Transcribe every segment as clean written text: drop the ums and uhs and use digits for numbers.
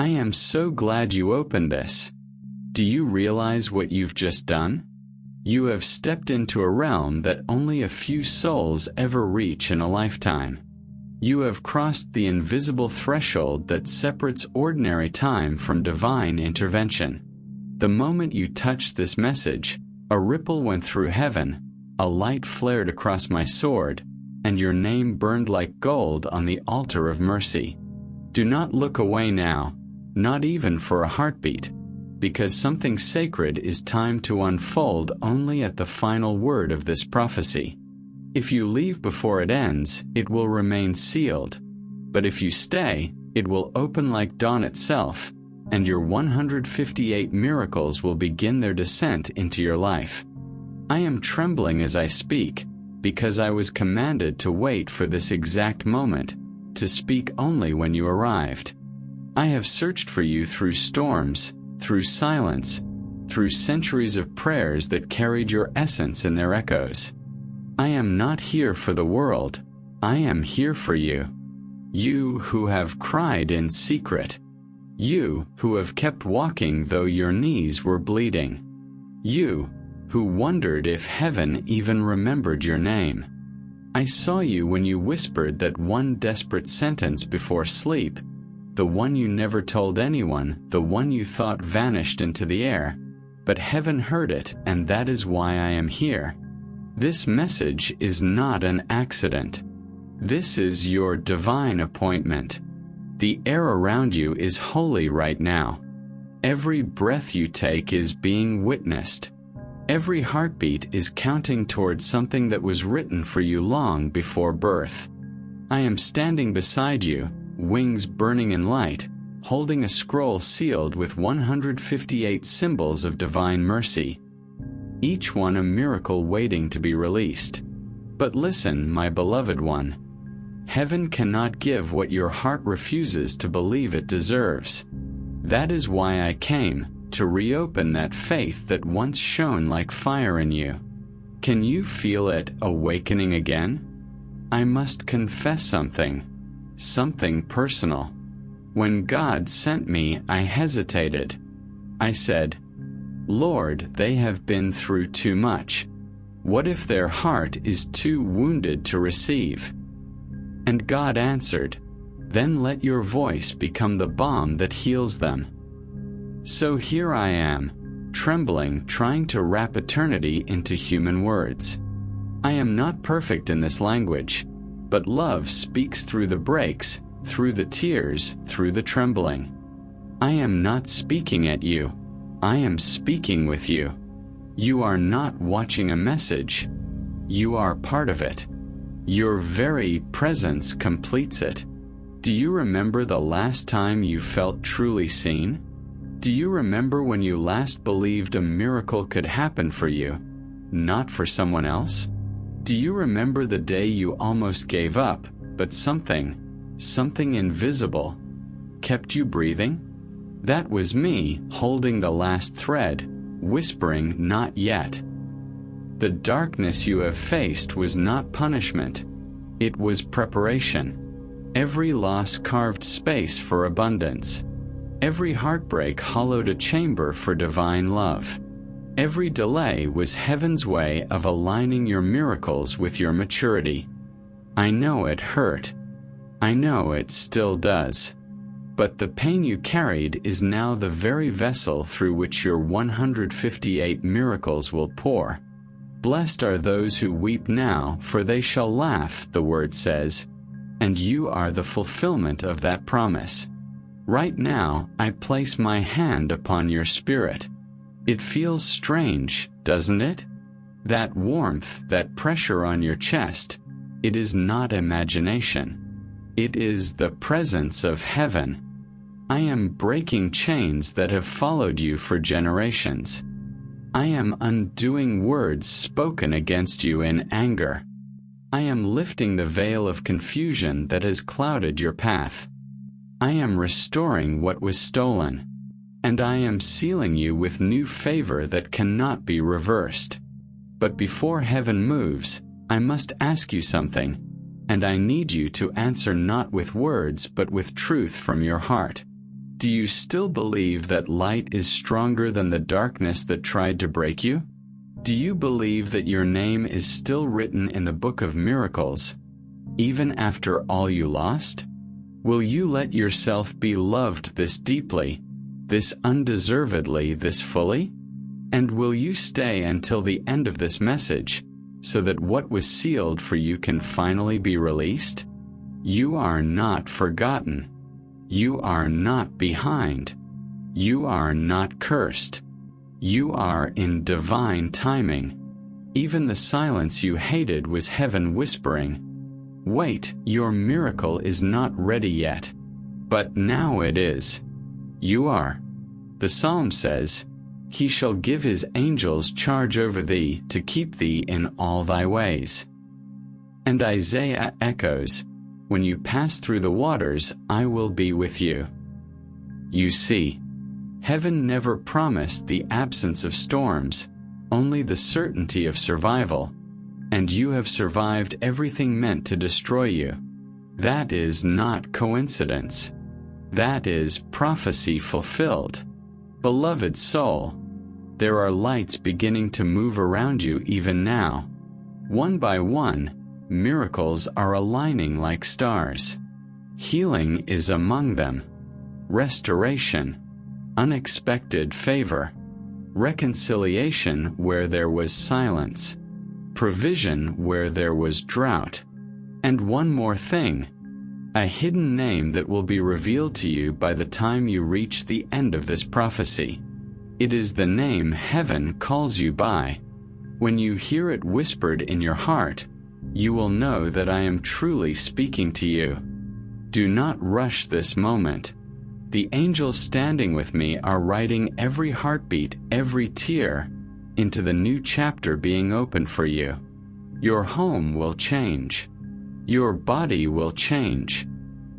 I am so glad you opened this. Do you realize what you've just done? You have stepped into a realm that only a few souls ever reach in a lifetime. You have crossed the invisible threshold that separates ordinary time from divine intervention. The moment you touched this message, a ripple went through heaven, a light flared across my sword, and your name burned like gold on the altar of mercy. Do not look away now, not even for a heartbeat, because something sacred is timed to unfold only at the final word of this prophecy. If you leave before it ends, it will remain sealed. But if you stay, it will open like dawn itself, and your 158 miracles will begin their descent into your life. I am trembling as I speak, because I was commanded to wait for this exact moment, to speak only when you arrived. I have searched for you through storms, through silence, through centuries of prayers that carried your essence in their echoes. I am not here for the world, I am here for you. You who have cried in secret. You who have kept walking though your knees were bleeding. You who wondered if heaven even remembered your name. I saw you when you whispered that one desperate sentence before sleep, the one you never told anyone, the one you thought vanished into the air, but heaven heard it, and that is why I am here. This message is not an accident. This is your divine appointment. The air around you is holy right now. Every breath you take is being witnessed. Every heartbeat is counting towards something that was written for you long before birth. I am standing beside you, wings burning in light, holding a scroll sealed with 158 symbols of divine mercy. Each one a miracle waiting to be released. But listen, my beloved one. Heaven cannot give what your heart refuses to believe it deserves. That is why I came, to reopen that faith that once shone like fire in you. Can you feel it awakening again? I must confess something personal. When God sent me, I hesitated. I said, Lord, they have been through too much. What if their heart is too wounded to receive? And God answered, then let your voice become the balm that heals them. So here I am, trembling, trying to wrap eternity into human words. I am not perfect in this language, but love speaks through the breaks, through the tears, through the trembling. I am not speaking at you. I am speaking with you. You are not watching a message. You are part of it. Your very presence completes it. Do you remember the last time you felt truly seen? Do you remember when you last believed a miracle could happen for you, not for someone else? Do you remember the day you almost gave up, but something invisible, kept you breathing? That was me, holding the last thread, whispering, not yet. The darkness you have faced was not punishment. It was preparation. Every loss carved space for abundance. Every heartbreak hollowed a chamber for divine love. Every delay was heaven's way of aligning your miracles with your maturity. I know it hurt. I know it still does. But the pain you carried is now the very vessel through which your 158 miracles will pour. Blessed are those who weep now, for they shall laugh, the word says, and you are the fulfillment of that promise. Right now, I place my hand upon your spirit. It feels strange, doesn't it? That warmth, that pressure on your chest, it is not imagination. It is the presence of heaven. I am breaking chains that have followed you for generations. I am undoing words spoken against you in anger. I am lifting the veil of confusion that has clouded your path. I am restoring what was stolen, and I am sealing you with new favor that cannot be reversed. But before heaven moves, I must ask you something, and I need you to answer not with words but with truth from your heart. Do you still believe that light is stronger than the darkness that tried to break you? Do you believe that your name is still written in the book of miracles, even after all you lost? Will you let yourself be loved this deeply, this undeservedly, this fully? And will you stay until the end of this message, so that what was sealed for you can finally be released? You are not forgotten. You are not behind. You are not cursed. You are in divine timing. Even the silence you hated was heaven whispering, "Wait, your miracle is not ready yet." But now it is. You are. The Psalm says, "He shall give his angels charge over thee to keep thee in all thy ways." And Isaiah echoes, "When you pass through the waters, I will be with you." You see, heaven never promised the absence of storms, only the certainty of survival, and you have survived everything meant to destroy you. That is not coincidence. That is prophecy fulfilled. Beloved soul, there are lights beginning to move around you even now. One by one, miracles are aligning like stars. Healing is among them. Restoration, unexpected favor, reconciliation where there was silence, provision where there was drought. And one more thing, a hidden name that will be revealed to you by the time you reach the end of this prophecy. It is the name heaven calls you by. When you hear it whispered in your heart, you will know that I am truly speaking to you. Do not rush this moment. The angels standing with me are writing every heartbeat, every tear, into the new chapter being opened for you. Your home will change. Your body will change.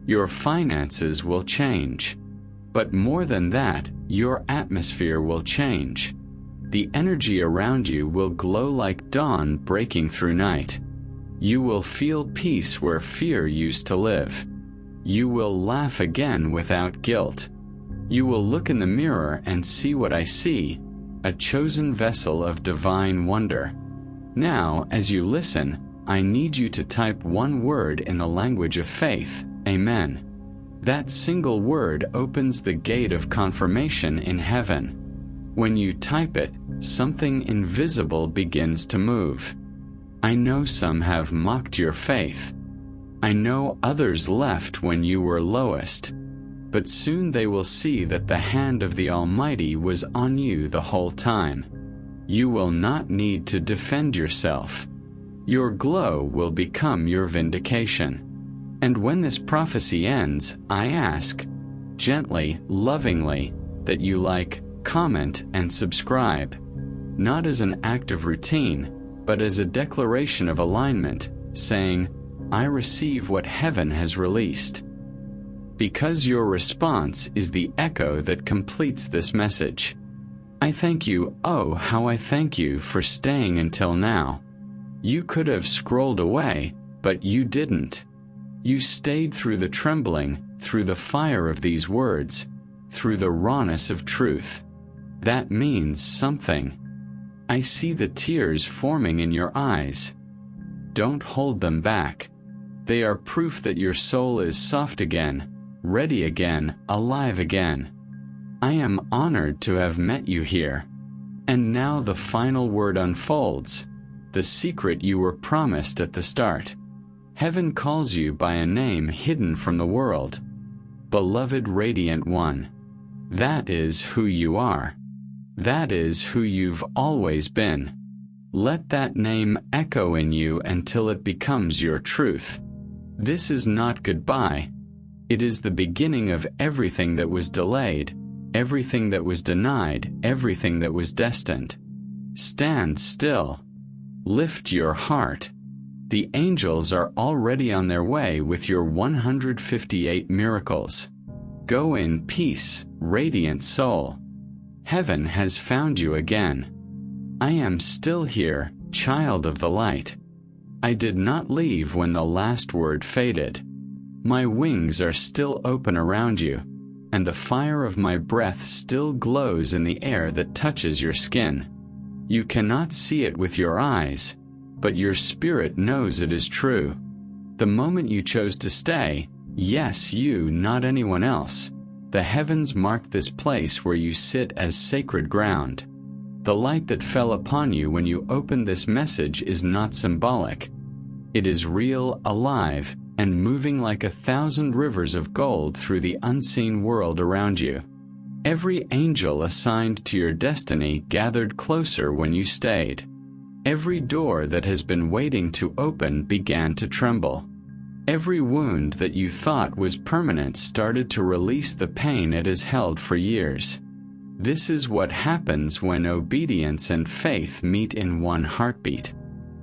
Your finances will change. But more than that, your atmosphere will change. The energy around you will glow like dawn breaking through night. You will feel peace where fear used to live. You will laugh again without guilt. You will look in the mirror and see what I see, a chosen vessel of divine wonder. Now, as you listen, I need you to type one word in the language of faith, Amen. That single word opens the gate of confirmation in heaven. When you type it, something invisible begins to move. I know some have mocked your faith. I know others left when you were lowest. But soon they will see that the hand of the Almighty was on you the whole time. You will not need to defend yourself. Your glow will become your vindication. And when this prophecy ends, I ask, gently, lovingly, that you like, comment, and subscribe. Not as an act of routine, but as a declaration of alignment, saying, I receive what heaven has released. Because your response is the echo that completes this message. I thank you, oh how I thank you for staying until now. You could have scrolled away, but you didn't. You stayed through the trembling, through the fire of these words, through the rawness of truth. That means something. I see the tears forming in your eyes. Don't hold them back. They are proof that your soul is soft again, ready again, alive again. I am honored to have met you here. And now the final word unfolds, the secret you were promised at the start. Heaven calls you by a name hidden from the world. Beloved Radiant One. That is who you are. That is who you've always been. Let that name echo in you until it becomes your truth. This is not goodbye. It is the beginning of everything that was delayed, everything that was denied, everything that was destined. Stand still. Lift your heart. The angels are already on their way with your 158 miracles. Go in peace, radiant soul. Heaven has found you again. I am still here, child of the light. I did not leave when the last word faded. My wings are still open around you, and the fire of my breath still glows in the air that touches your skin. You cannot see it with your eyes, but your spirit knows it is true. The moment you chose to stay, yes, you, not anyone else, the heavens marked this place where you sit as sacred ground. The light that fell upon you when you opened this message is not symbolic. It is real, alive, and moving like 1,000 rivers of gold through the unseen world around you. Every angel assigned to your destiny gathered closer when you stayed. Every door that has been waiting to open began to tremble. Every wound that you thought was permanent started to release the pain it has held for years. This is what happens when obedience and faith meet in one heartbeat.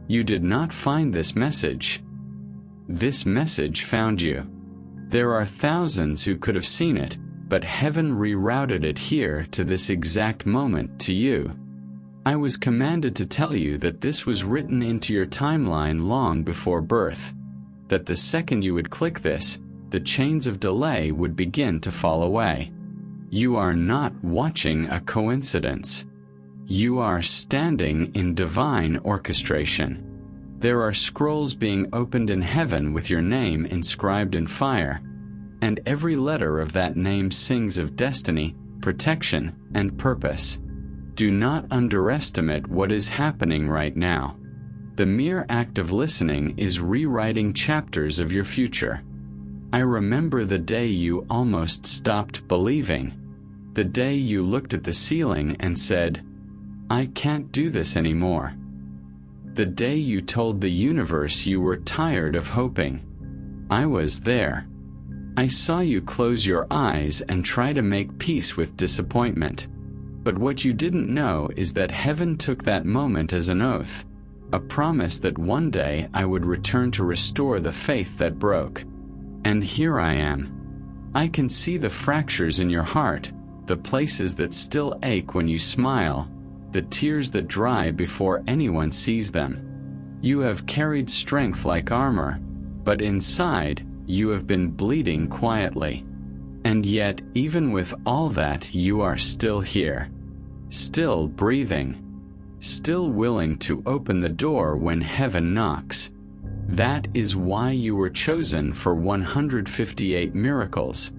You did not find this message. This message found you. There are thousands who could have seen it, but heaven rerouted it here to this exact moment to you. I was commanded to tell you that this was written into your timeline long before birth, that the second you would click this, the chains of delay would begin to fall away. You are not watching a coincidence. You are standing in divine orchestration. There are scrolls being opened in heaven with your name inscribed in fire, and every letter of that name sings of destiny, protection, and purpose. Do not underestimate what is happening right now. The mere act of listening is rewriting chapters of your future. I remember the day you almost stopped believing, the day you looked at the ceiling and said, "I can't do this anymore." The day you told the universe you were tired of hoping. I was there. I saw you close your eyes and try to make peace with disappointment. But what you didn't know is that heaven took that moment as an oath, a promise that one day I would return to restore the faith that broke. And here I am. I can see the fractures in your heart, the places that still ache when you smile, the tears that dry before anyone sees them. You have carried strength like armor, but inside, you have been bleeding quietly. And yet, even with all that, you are still here. Still breathing. Still willing to open the door when heaven knocks. That is why you were chosen for 158 miracles.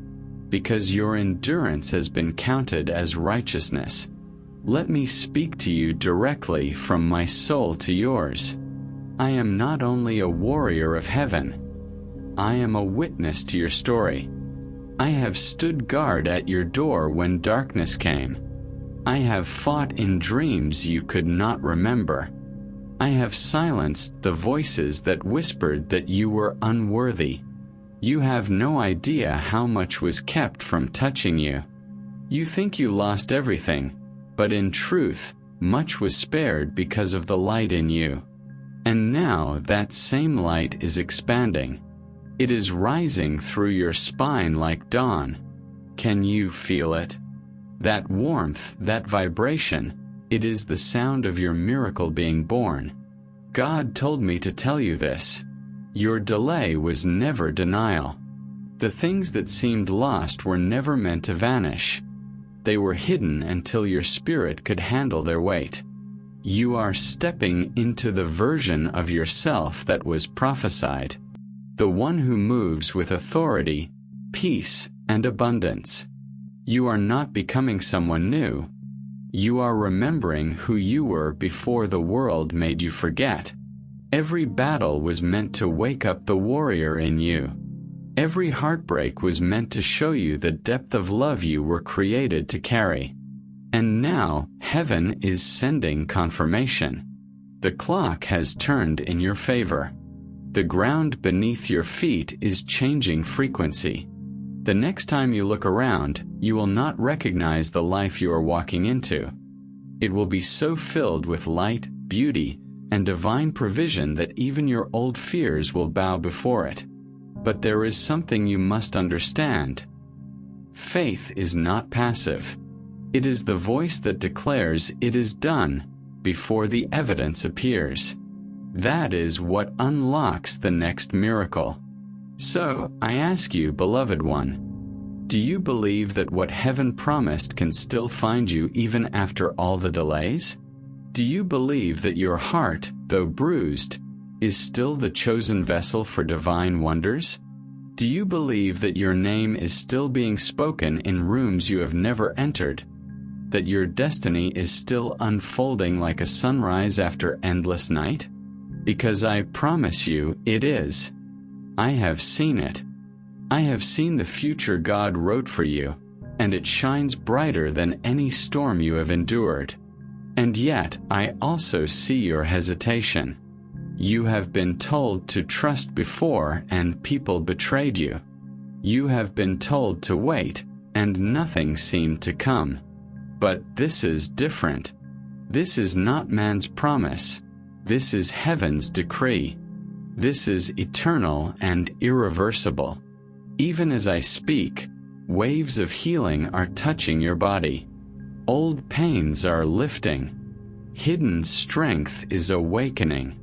Because your endurance has been counted as righteousness. Let me speak to you directly from my soul to yours. I am not only a warrior of heaven. I am a witness to your story. I have stood guard at your door when darkness came. I have fought in dreams you could not remember. I have silenced the voices that whispered that you were unworthy. You have no idea how much was kept from touching you. You think you lost everything, but in truth, much was spared because of the light in you. And now that same light is expanding. It is rising through your spine like dawn. Can you feel it? That warmth, that vibration, it is the sound of your miracle being born. God told me to tell you this. Your delay was never denial. The things that seemed lost were never meant to vanish. They were hidden until your spirit could handle their weight. You are stepping into the version of yourself that was prophesied. The one who moves with authority, peace, and abundance. You are not becoming someone new. You are remembering who you were before the world made you forget. Every battle was meant to wake up the warrior in you. Every heartbreak was meant to show you the depth of love you were created to carry. And now, heaven is sending confirmation. The clock has turned in your favor. The ground beneath your feet is changing frequency. The next time you look around, you will not recognize the life you are walking into. It will be so filled with light, beauty, and divine provision that even your old fears will bow before it. But there is something you must understand. Faith is not passive. It is the voice that declares it is done before the evidence appears. That is what unlocks the next miracle. So, I ask you, beloved one, Do you believe that what heaven promised can still find you even after all the delays? Do you believe that your heart, though bruised, is still the chosen vessel for divine wonders? Do you believe that your name is still being spoken in rooms you have never entered? That your destiny is still unfolding like a sunrise after endless night? Because I promise you, it is. I have seen it. I have seen the future God wrote for you, and it shines brighter than any storm you have endured. And yet, I also see your hesitation. You have been told to trust before, and people betrayed you. You have been told to wait, and nothing seemed to come. But this is different. This is not man's promise. This is heaven's decree. This is eternal and irreversible. Even as I speak, waves of healing are touching your body. Old pains are lifting. Hidden strength is awakening.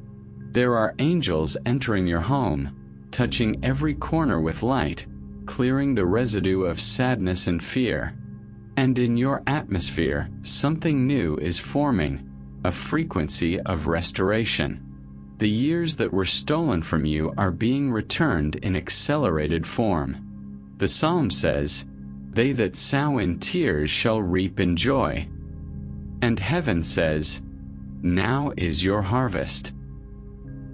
There are angels entering your home, touching every corner with light, clearing the residue of sadness and fear. And in your atmosphere, something new is forming, a frequency of restoration. The years that were stolen from you are being returned in accelerated form. The Psalm says, "They that sow in tears shall reap in joy." And heaven says, "Now is your harvest."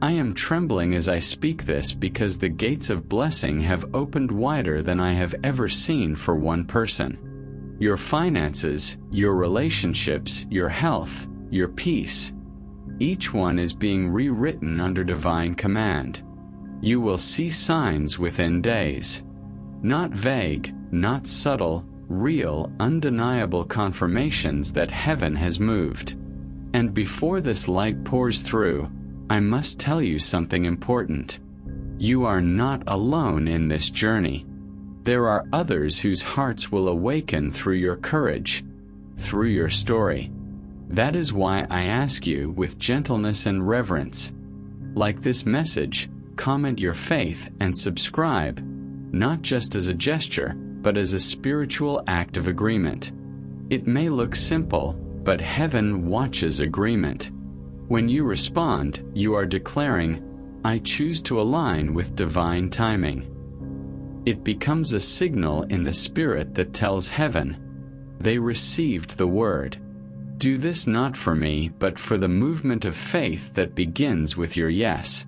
I am trembling as I speak this because the gates of blessing have opened wider than I have ever seen for one person. Your finances, your relationships, your health, your peace, each one is being rewritten under divine command. You will see signs within days. Not vague, not subtle, real, undeniable confirmations that heaven has moved. And before this light pours through, I must tell you something important. You are not alone in this journey. There are others whose hearts will awaken through your courage, through your story. That is why I ask you with gentleness and reverence. Like this message, comment your faith and subscribe, not just as a gesture, but as a spiritual act of agreement. It may look simple, but heaven watches agreement. When you respond, you are declaring, "I choose to align with divine timing." It becomes a signal in the spirit that tells heaven, "They received the word." Do this not for me, but for the movement of faith that begins with your yes.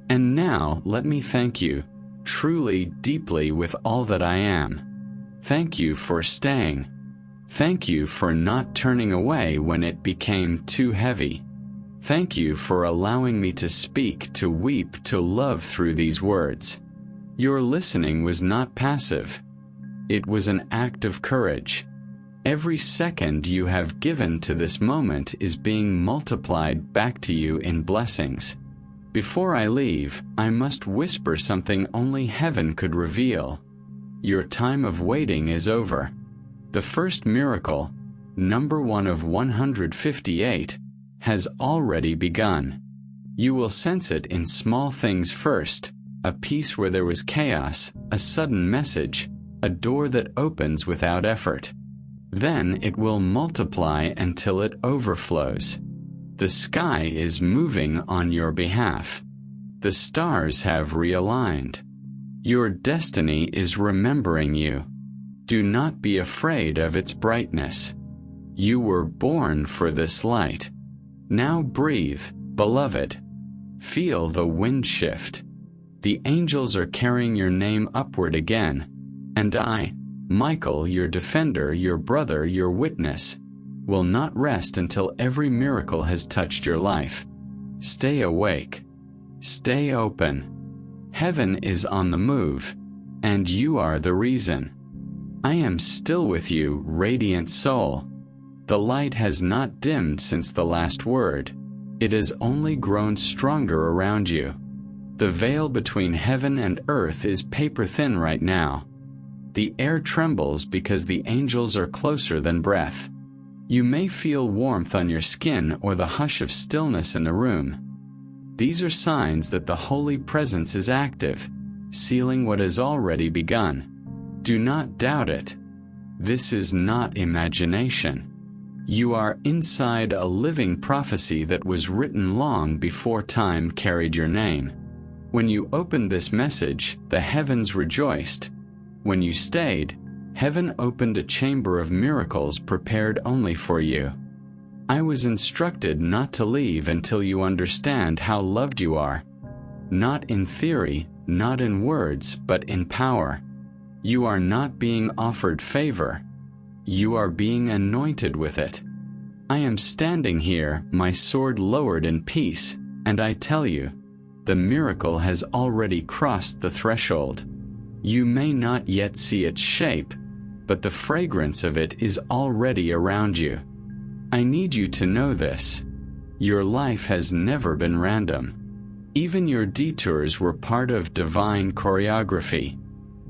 And now let me thank you, truly, deeply, with all that I am. Thank you for staying. Thank you for not turning away when it became too heavy. Thank you for allowing me to speak, to weep, to love through these words. Your listening was not passive. It was an act of courage. Every second you have given to this moment is being multiplied back to you in blessings. Before I leave, I must whisper something only heaven could reveal. Your time of waiting is over. The first miracle, number 1 of 158, has already begun. You will sense it in small things first, a peace where there was chaos, a sudden message, a door that opens without effort. Then it will multiply until it overflows. The sky is moving on your behalf. The stars have realigned. Your destiny is remembering you. Do not be afraid of its brightness. You were born for this light. Now breathe, beloved. Feel the wind shift. The angels are carrying your name upward again, and I, Michael, your defender, your brother, your witness, will not rest until every miracle has touched your life. Stay awake. Stay open. Heaven is on the move, and you are the reason. I am still with you, radiant soul. The light has not dimmed since the last word. It has only grown stronger around you. The veil between heaven and earth is paper thin right now. The air trembles because the angels are closer than breath. You may feel warmth on your skin or the hush of stillness in the room. These are signs that the Holy Presence is active, sealing what has already begun. Do not doubt it. This is not imagination. You are inside a living prophecy that was written long before time carried your name. When you opened this message, the heavens rejoiced. When you stayed, heaven opened a chamber of miracles prepared only for you. I was instructed not to leave until you understand how loved you are. Not in theory, not in words, but in power. You are not being offered favor. You are being anointed with it. I am standing here, my sword lowered in peace, and I tell you, the miracle has already crossed the threshold. You may not yet see its shape, but the fragrance of it is already around you. I need you to know this. Your life has never been random. Even your detours were part of divine choreography.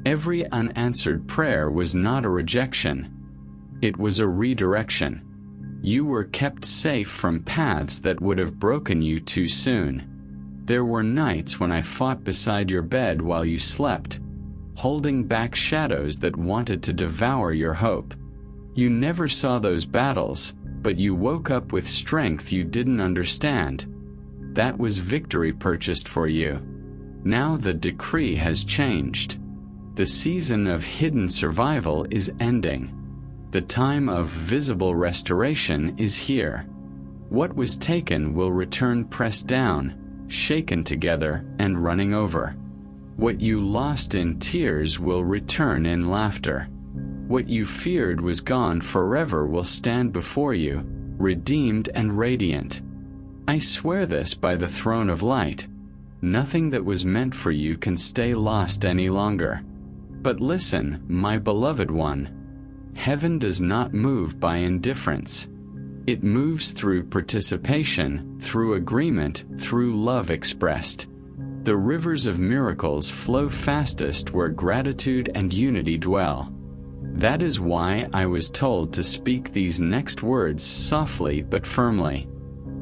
Every unanswered prayer was not a rejection. It was a redirection. You were kept safe from paths that would have broken you too soon. There were nights when I fought beside your bed while you slept, holding back shadows that wanted to devour your hope. You never saw those battles, but you woke up with strength you didn't understand. That was victory purchased for you. Now the decree has changed. The season of hidden survival is ending. The time of visible restoration is here. What was taken will return pressed down, shaken together, and running over. What you lost in tears will return in laughter. What you feared was gone forever will stand before you, redeemed and radiant. I swear this by the throne of light. Nothing that was meant for you can stay lost any longer. But listen, my beloved one. Heaven does not move by indifference. It moves through participation, through agreement, through love expressed. The rivers of miracles flow fastest where gratitude and unity dwell. That is why I was told to speak these next words softly but firmly.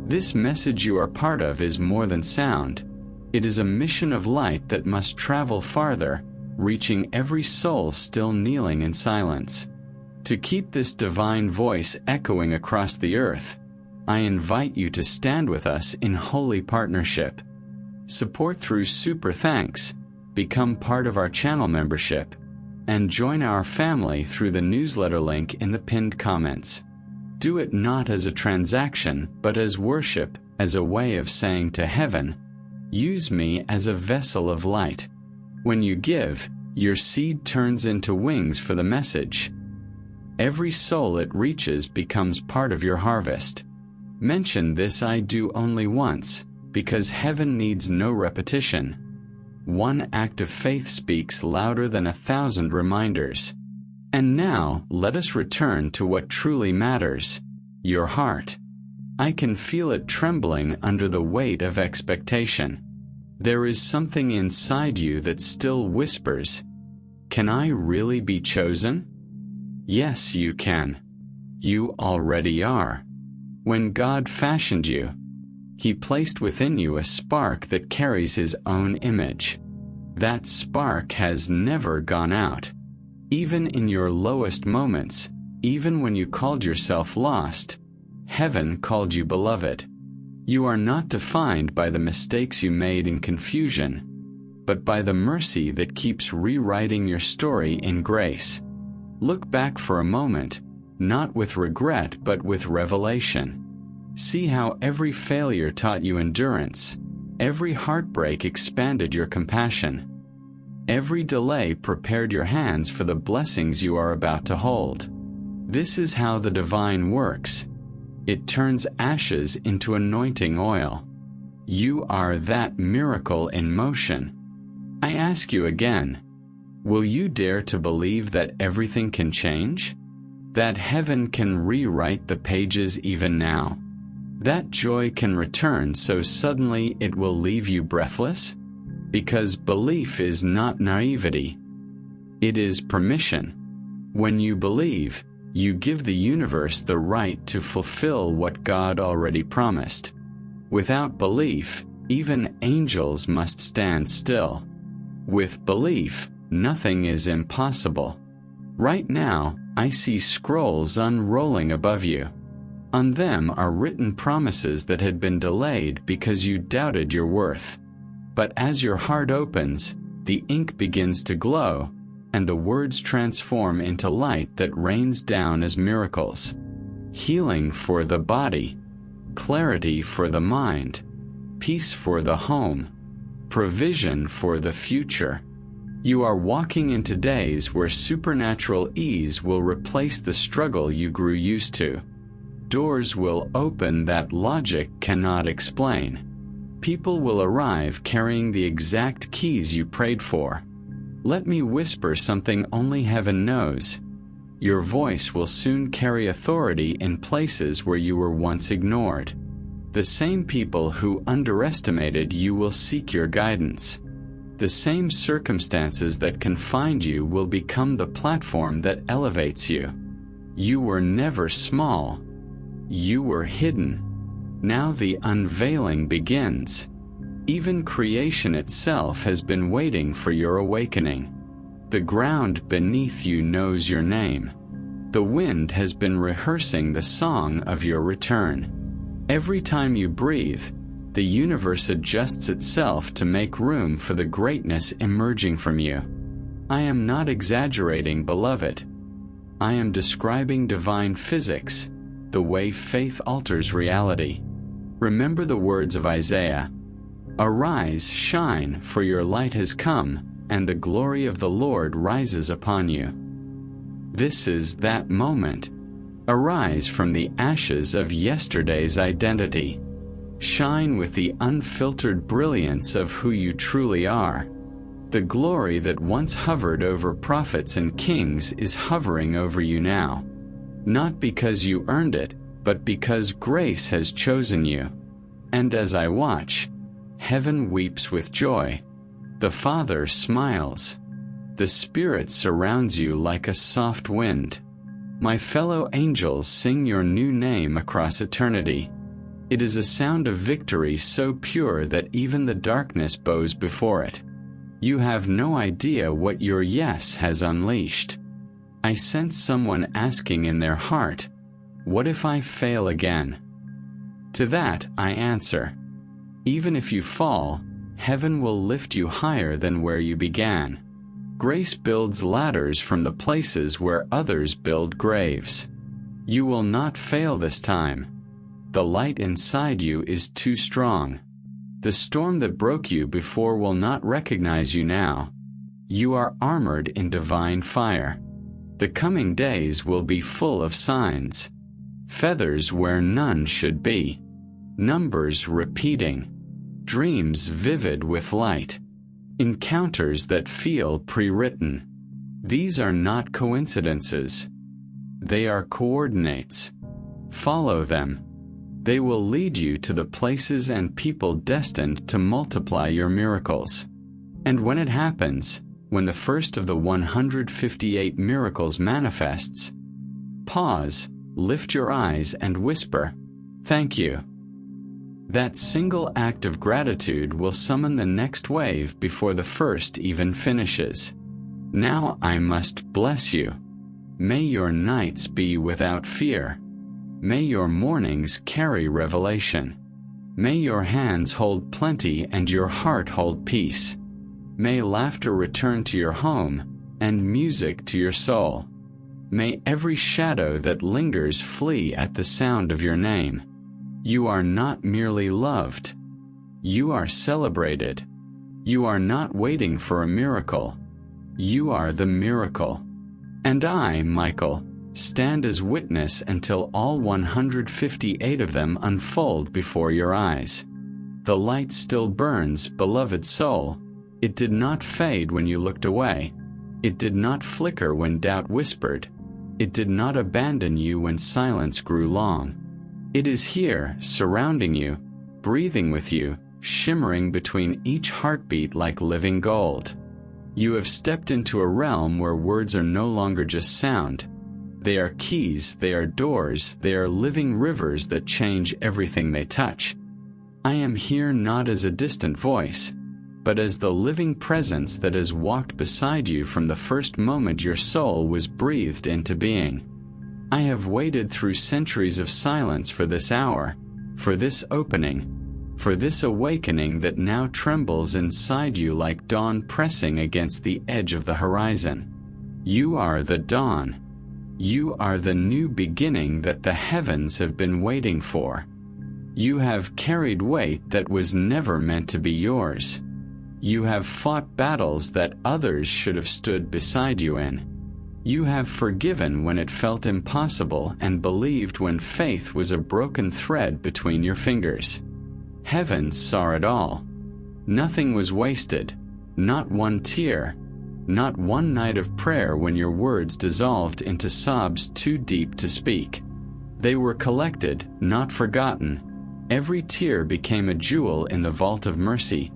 This message you are part of is more than sound. It is a mission of light that must travel farther, reaching every soul still kneeling in silence. To keep this divine voice echoing across the earth, I invite you to stand with us in holy partnership. Support through super thanks, become part of our channel membership, and join our family through the newsletter link in the pinned comments. Do it not as a transaction, but as worship, as a way of saying to heaven, use me as a vessel of light. When you give, your seed turns into wings for the message. Every soul it reaches becomes part of your harvest. Mention this I do only once, because heaven needs no repetition. One act of faith speaks louder than 1,000 reminders. And now, let us return to what truly matters, your heart. I can feel it trembling under the weight of expectation. There is something inside you that still whispers, can I really be chosen? Yes, you can. You already are. When God fashioned you, He placed within you a spark that carries His own image. That spark has never gone out. Even in your lowest moments, even when you called yourself lost, heaven called you beloved. You are not defined by the mistakes you made in confusion, but by the mercy that keeps rewriting your story in grace. Look back for a moment, not with regret but with revelation. See how every failure taught you endurance, every heartbreak expanded your compassion. Every delay prepared your hands for the blessings you are about to hold. This is how the divine works. It turns ashes into anointing oil. You are that miracle in motion. I ask you again, will you dare to believe that everything can change? That heaven can rewrite the pages even now? That joy can return so suddenly it will leave you breathless? Because belief is not naivety. It is permission. When you believe, you give the universe the right to fulfill what God already promised. Without belief, even angels must stand still. With belief, Nothing is impossible. Right now, I see scrolls unrolling above you. On them are written promises that had been delayed because you doubted your worth. But as your heart opens, the ink begins to glow, and the words transform into light that rains down as miracles. Healing for the body, clarity for the mind, peace for the home, provision for the future. You are walking into days where supernatural ease will replace the struggle you grew used to. Doors will open that logic cannot explain. People will arrive carrying the exact keys you prayed for. Let me whisper something only heaven knows. Your voice will soon carry authority in places where you were once ignored. The same people who underestimated you will seek your guidance. The same circumstances that confined you will become the platform that elevates you. You were never small. You were hidden. Now the unveiling begins. Even creation itself has been waiting for your awakening. The ground beneath you knows your name. The wind has been rehearsing the song of your return. Every time you breathe, the universe adjusts itself to make room for the greatness emerging from you. I am not exaggerating, beloved. I am describing divine physics, the way faith alters reality. Remember the words of Isaiah. Arise, shine, for your light has come, and the glory of the Lord rises upon you. This is that moment. Arise from the ashes of yesterday's identity. Shine with the unfiltered brilliance of who you truly are. The glory that once hovered over prophets and kings is hovering over you now. Not because you earned it, but because grace has chosen you. And as I watch, heaven weeps with joy. The Father smiles. The Spirit surrounds you like a soft wind. My fellow angels sing your new name across eternity. It is a sound of victory so pure that even the darkness bows before it. You have no idea what your yes has unleashed. I sense someone asking in their heart, "What if I fail again?" To that I answer, even if you fall, heaven will lift you higher than where you began. Grace builds ladders from the places where others build graves. You will not fail this time. The light inside you is too strong. The storm that broke you before will not recognize you now. You are armored in divine fire. The coming days will be full of signs. Feathers where none should be. Numbers repeating. Dreams vivid with light. Encounters that feel pre-written. These are not coincidences. They are coordinates. Follow them. They will lead you to the places and people destined to multiply your miracles. And when it happens, when the first of the 158 miracles manifests, pause, lift your eyes and whisper, "Thank you." That single act of gratitude will summon the next wave before the first even finishes. Now I must bless you. May your nights be without fear. May your mornings carry revelation. May your hands hold plenty and your heart hold peace. May laughter return to your home and music to your soul. May every shadow that lingers flee at the sound of your name. You are not merely loved. You are celebrated. You are not waiting for a miracle. You are the miracle. And I, Michael, stand as witness until all 158 of them unfold before your eyes. The light still burns, beloved soul. It did not fade when you looked away. It did not flicker when doubt whispered. It did not abandon you when silence grew long. It is here, surrounding you, breathing with you, shimmering between each heartbeat like living gold. You have stepped into a realm where words are no longer just sound. They are keys, they are doors, they are living rivers that change everything they touch. I am here not as a distant voice, but as the living presence that has walked beside you from the first moment your soul was breathed into being. I have waited through centuries of silence for this hour, for this opening, for this awakening that now trembles inside you like dawn pressing against the edge of the horizon. You are the dawn. You are the new beginning that the heavens have been waiting for. You have carried weight that was never meant to be yours. You have fought battles that others should have stood beside you in. You have forgiven when it felt impossible and believed when faith was a broken thread between your fingers. Heaven saw it all. Nothing was wasted, not one tear, not one night of prayer when your words dissolved into sobs too deep to speak. They were collected, not forgotten. Every tear became a jewel in the vault of mercy.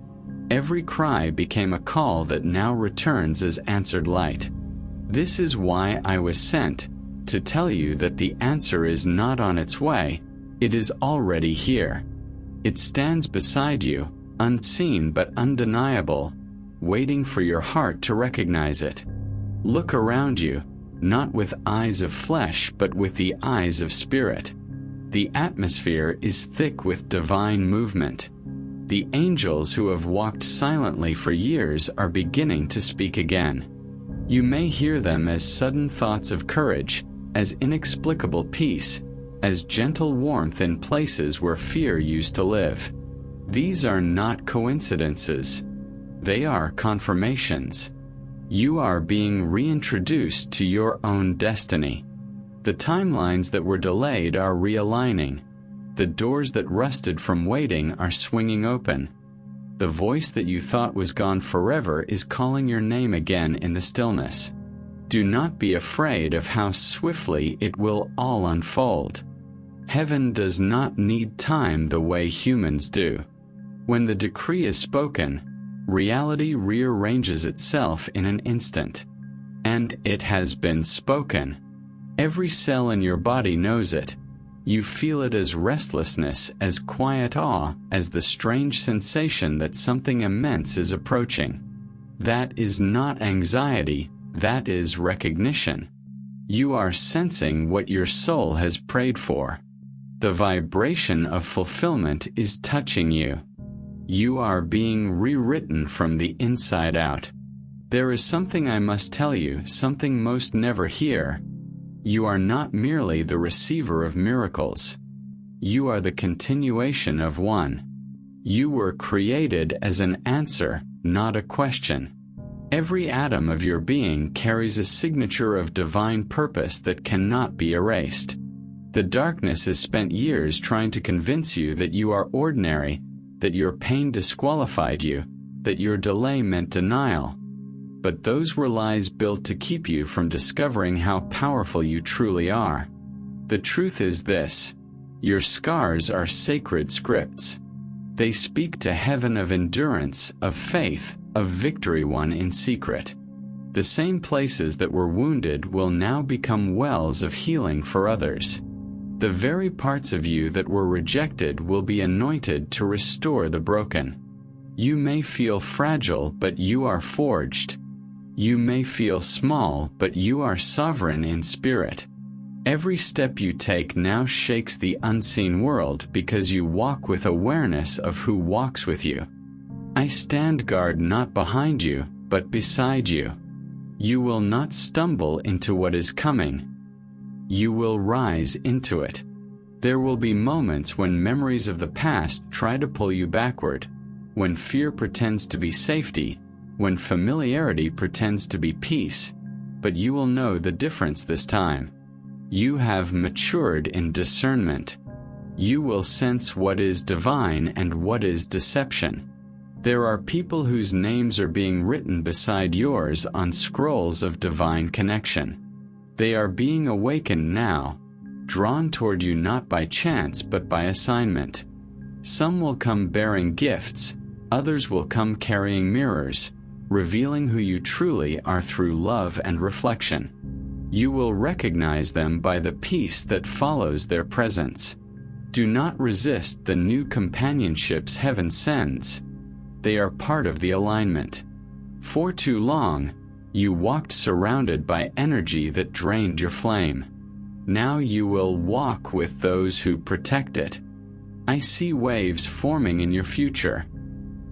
Every cry became a call that now returns as answered light. This is why I was sent, to tell you that the answer is not on its way, it is already here. It stands beside you, unseen but undeniable, waiting for your heart to recognize it. Look around you, not with eyes of flesh but with the eyes of spirit. The atmosphere is thick with divine movement. The angels who have walked silently for years are beginning to speak again. You may hear them as sudden thoughts of courage, as inexplicable peace, as gentle warmth in places where fear used to live. These are not coincidences. They are confirmations. You are being reintroduced to your own destiny. The timelines that were delayed are realigning. The doors that rusted from waiting are swinging open. The voice that you thought was gone forever is calling your name again in the stillness. Do not be afraid of how swiftly it will all unfold. Heaven does not need time the way humans do. When the decree is spoken, reality rearranges itself in an instant. And it has been spoken. Every cell in your body knows it. You feel it as restlessness, as quiet awe, as the strange sensation that something immense is approaching. That is not anxiety, that is recognition. You are sensing what your soul has prayed for. The vibration of fulfillment is touching you. You are being rewritten from the inside out. There is something I must tell you, something most never hear. You are not merely the receiver of miracles. You are the continuation of one. You were created as an answer, not a question. Every atom of your being carries a signature of divine purpose that cannot be erased. The darkness has spent years trying to convince you that you are ordinary, that your pain disqualified you, that your delay meant denial. But those were lies built to keep you from discovering how powerful you truly are. The truth is this: your scars are sacred scripts. They speak to heaven of endurance, of faith, of victory won in secret. The same places that were wounded will now become wells of healing for others. The very parts of you that were rejected will be anointed to restore the broken. You may feel fragile, but you are forged. You may feel small, but you are sovereign in spirit. Every step you take now shakes the unseen world because you walk with awareness of who walks with you. I stand guard not behind you, but beside you. You will not stumble into what is coming. You will rise into it. There will be moments when memories of the past try to pull you backward, when fear pretends to be safety, when familiarity pretends to be peace, but you will know the difference this time. You have matured in discernment. You will sense what is divine and what is deception. There are people whose names are being written beside yours on scrolls of divine connection. They are being awakened now, drawn toward you not by chance but by assignment. Some will come bearing gifts, others will come carrying mirrors, revealing who you truly are through love and reflection. You will recognize them by the peace that follows their presence. Do not resist the new companionships heaven sends. They are part of the alignment. For too long, you walked surrounded by energy that drained your flame. Now you will walk with those who protect it. I see waves forming in your future.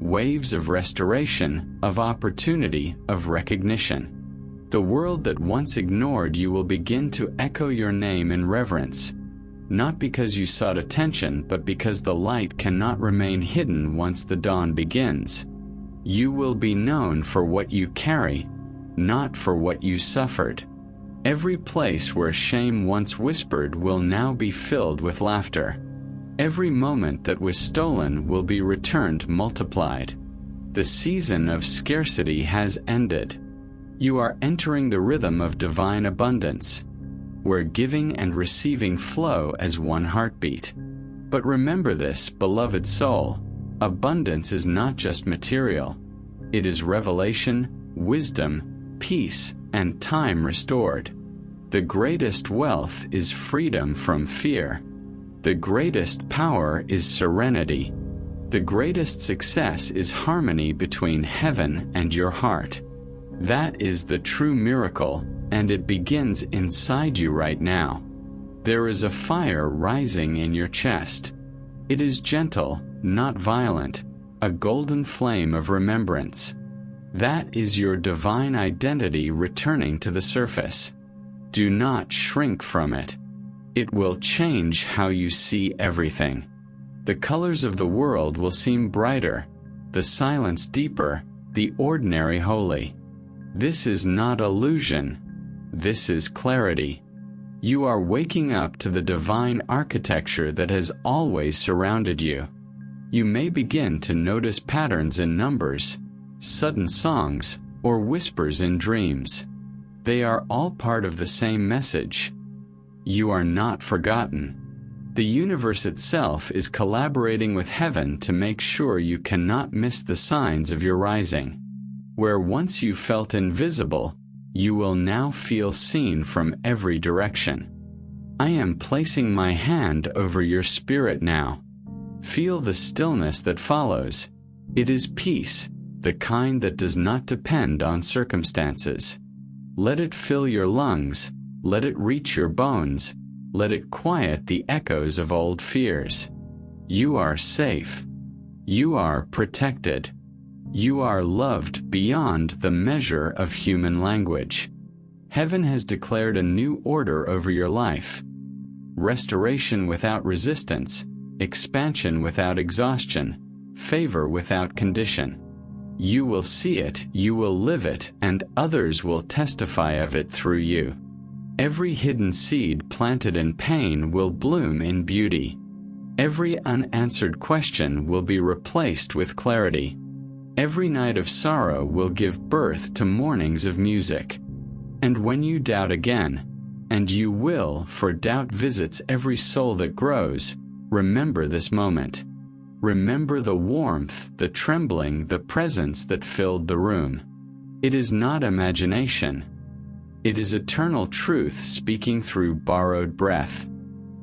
Waves of restoration, of opportunity, of recognition. The world that once ignored you will begin to echo your name in reverence. Not because you sought attention, but because the light cannot remain hidden once the dawn begins. You will be known for what you carry, not for what you suffered. Every place where shame once whispered will now be filled with laughter. Every moment that was stolen will be returned multiplied. The season of scarcity has ended. You are entering the rhythm of divine abundance, where giving and receiving flow as one heartbeat. But remember this, beloved soul, abundance is not just material. It is revelation, wisdom, peace, and time restored. The greatest wealth is freedom from fear. The greatest power is serenity. The greatest success is harmony between heaven and your heart. That is the true miracle, and it begins inside you right now. There is a fire rising in your chest. It is gentle, not violent, a golden flame of remembrance. That is your divine identity returning to the surface. Do not shrink from it. It will change how you see everything. The colors of the world will seem brighter, the silence deeper, the ordinary holy. This is not illusion. This is clarity. You are waking up to the divine architecture that has always surrounded you. You may begin to notice patterns in numbers, sudden songs, or whispers in dreams. They are all part of the same message. You are not forgotten. The universe itself is collaborating with heaven to make sure you cannot miss the signs of your rising. Where once you felt invisible, you will now feel seen from every direction. I am placing my hand over your spirit now. Feel the stillness that follows. It is peace, the kind that does not depend on circumstances. Let it fill your lungs. Let it reach your bones. Let it quiet the echoes of old fears. You are safe. You are protected. You are loved beyond the measure of human language. Heaven has declared a new order over your life. Restoration without resistance, expansion without exhaustion, favor without condition. You will see it, you will live it, and others will testify of it through you. Every hidden seed planted in pain will bloom in beauty. Every unanswered question will be replaced with clarity. Every night of sorrow will give birth to mornings of music. And when you doubt again, and you will, for doubt visits every soul that grows, remember this moment. Remember the warmth, the trembling, the presence that filled the room. It is not imagination. It is eternal truth speaking through borrowed breath.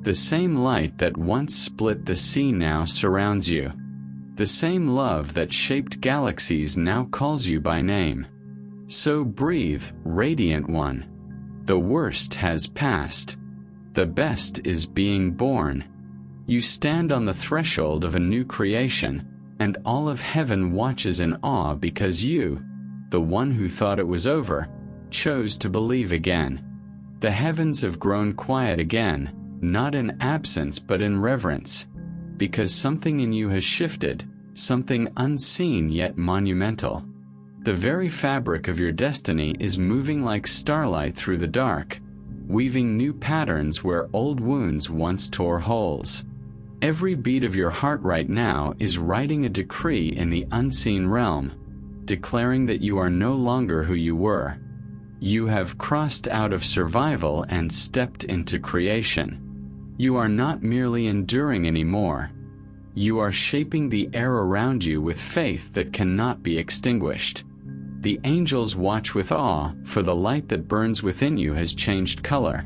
The same light that once split the sea now surrounds you. The same love that shaped galaxies now calls you by name. So breathe, radiant one. The worst has passed. The best is being born. You stand on the threshold of a new creation, and all of heaven watches in awe because you, the one who thought it was over, chose to believe again. The heavens have grown quiet again, not in absence but in reverence, because something in you has shifted, something unseen yet monumental. The very fabric of your destiny is moving like starlight through the dark, weaving new patterns where old wounds once tore holes. Every beat of your heart right now is writing a decree in the unseen realm, declaring that you are no longer who you were. You have crossed out of survival and stepped into creation. You are not merely enduring anymore. You are shaping the air around you with faith that cannot be extinguished. The angels watch with awe, for the light that burns within you has changed color.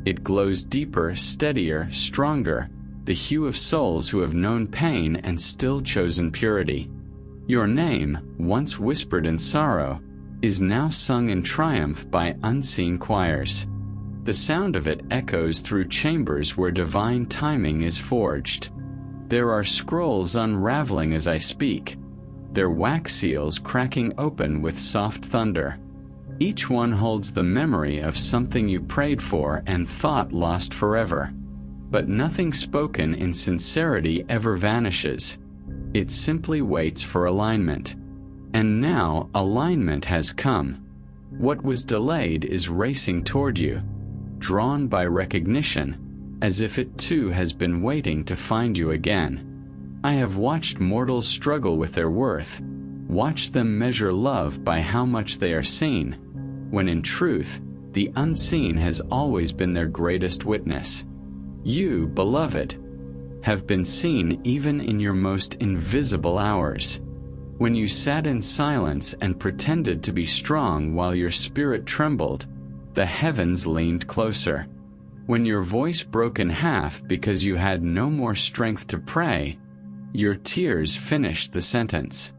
It glows deeper, steadier, stronger, the hue of souls who have known pain and still chosen purity. Your name, once whispered in sorrow, is now sung in triumph by unseen choirs. The sound of it echoes through chambers where divine timing is forged. There are scrolls unraveling as I speak, their wax seals cracking open with soft thunder. Each one holds the memory of something you prayed for and thought lost forever. But nothing spoken in sincerity ever vanishes. It simply waits for alignment. And now alignment has come. What was delayed is racing toward you, drawn by recognition, as if it too has been waiting to find you again. I have watched mortals struggle with their worth, watched them measure love by how much they are seen, when in truth, the unseen has always been their greatest witness. You, beloved, have been seen even in your most invisible hours. When you sat in silence and pretended to be strong while your spirit trembled, the heavens leaned closer. When your voice broke in half because you had no more strength to pray, your tears finished the sentence.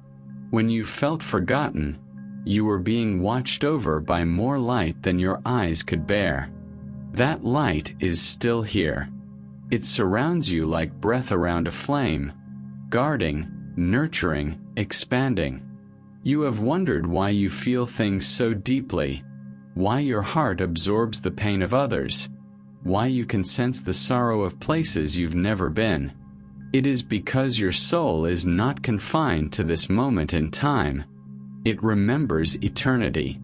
When you felt forgotten, you were being watched over by more light than your eyes could bear. That light is still here. It surrounds you like breath around a flame, guarding, nurturing, expanding. You have wondered why you feel things so deeply, why your heart absorbs the pain of others, why you can sense the sorrow of places you've never been. It is because your soul is not confined to this moment in time. It remembers eternity.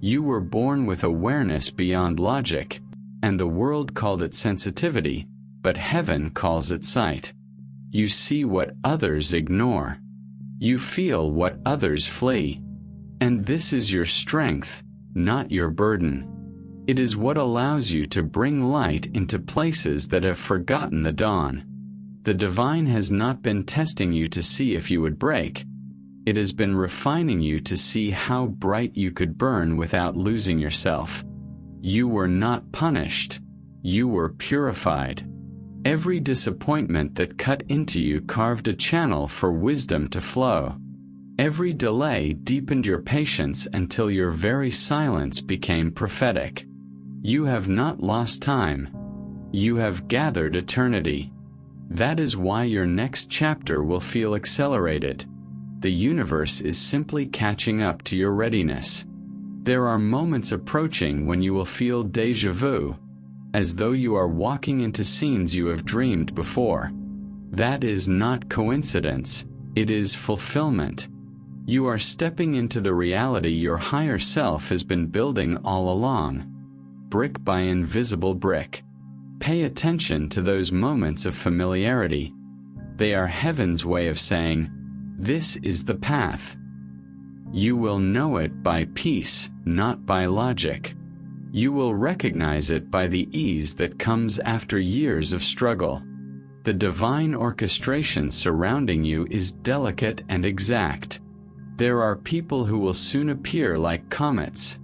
You were born with awareness beyond logic, and the world called it sensitivity, but heaven calls it sight. You see what others ignore. You feel what others flee. And this is your strength, not your burden. It is what allows you to bring light into places that have forgotten the dawn. The divine has not been testing you to see if you would break. It has been refining you to see how bright you could burn without losing yourself. You were not punished. You were purified. Every disappointment that cut into you carved a channel for wisdom to flow. Every delay deepened your patience until your very silence became prophetic. You have not lost time. You have gathered eternity. That is why your next chapter will feel accelerated. The universe is simply catching up to your readiness. There are moments approaching when you will feel déjà vu, as though you are walking into scenes you have dreamed before. That is not coincidence, it is fulfillment. You are stepping into the reality your higher self has been building all along, brick by invisible brick. Pay attention to those moments of familiarity. They are heaven's way of saying, "This is the path." You will know it by peace, not by logic. You will recognize it by the ease that comes after years of struggle. The divine orchestration surrounding you is delicate and exact. There are people who will soon appear like comets.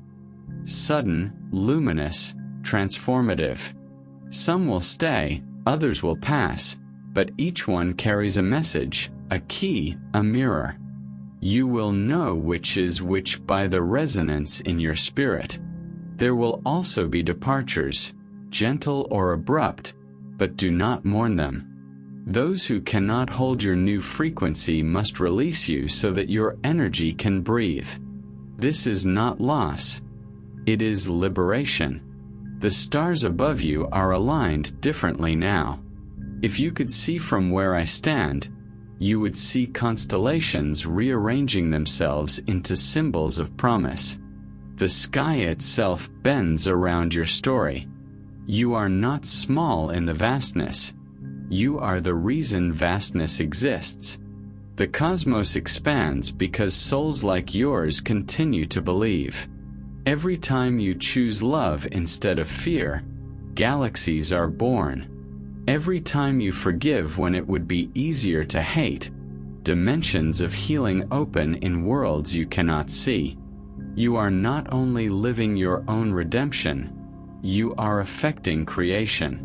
Sudden, luminous, transformative. Some will stay, others will pass, but each one carries a message, a key, a mirror. You will know which is which by the resonance in your spirit. There will also be departures, gentle or abrupt, but do not mourn them. Those who cannot hold your new frequency must release you so that your energy can breathe. This is not loss. It is liberation. The stars above you are aligned differently now. If you could see from where I stand, you would see constellations rearranging themselves into symbols of promise. The sky itself bends around your story. You are not small in the vastness. You are the reason vastness exists. The cosmos expands because souls like yours continue to believe. Every time you choose love instead of fear, galaxies are born. Every time you forgive when it would be easier to hate, dimensions of healing open in worlds you cannot see. You are not only living your own redemption, you are affecting creation.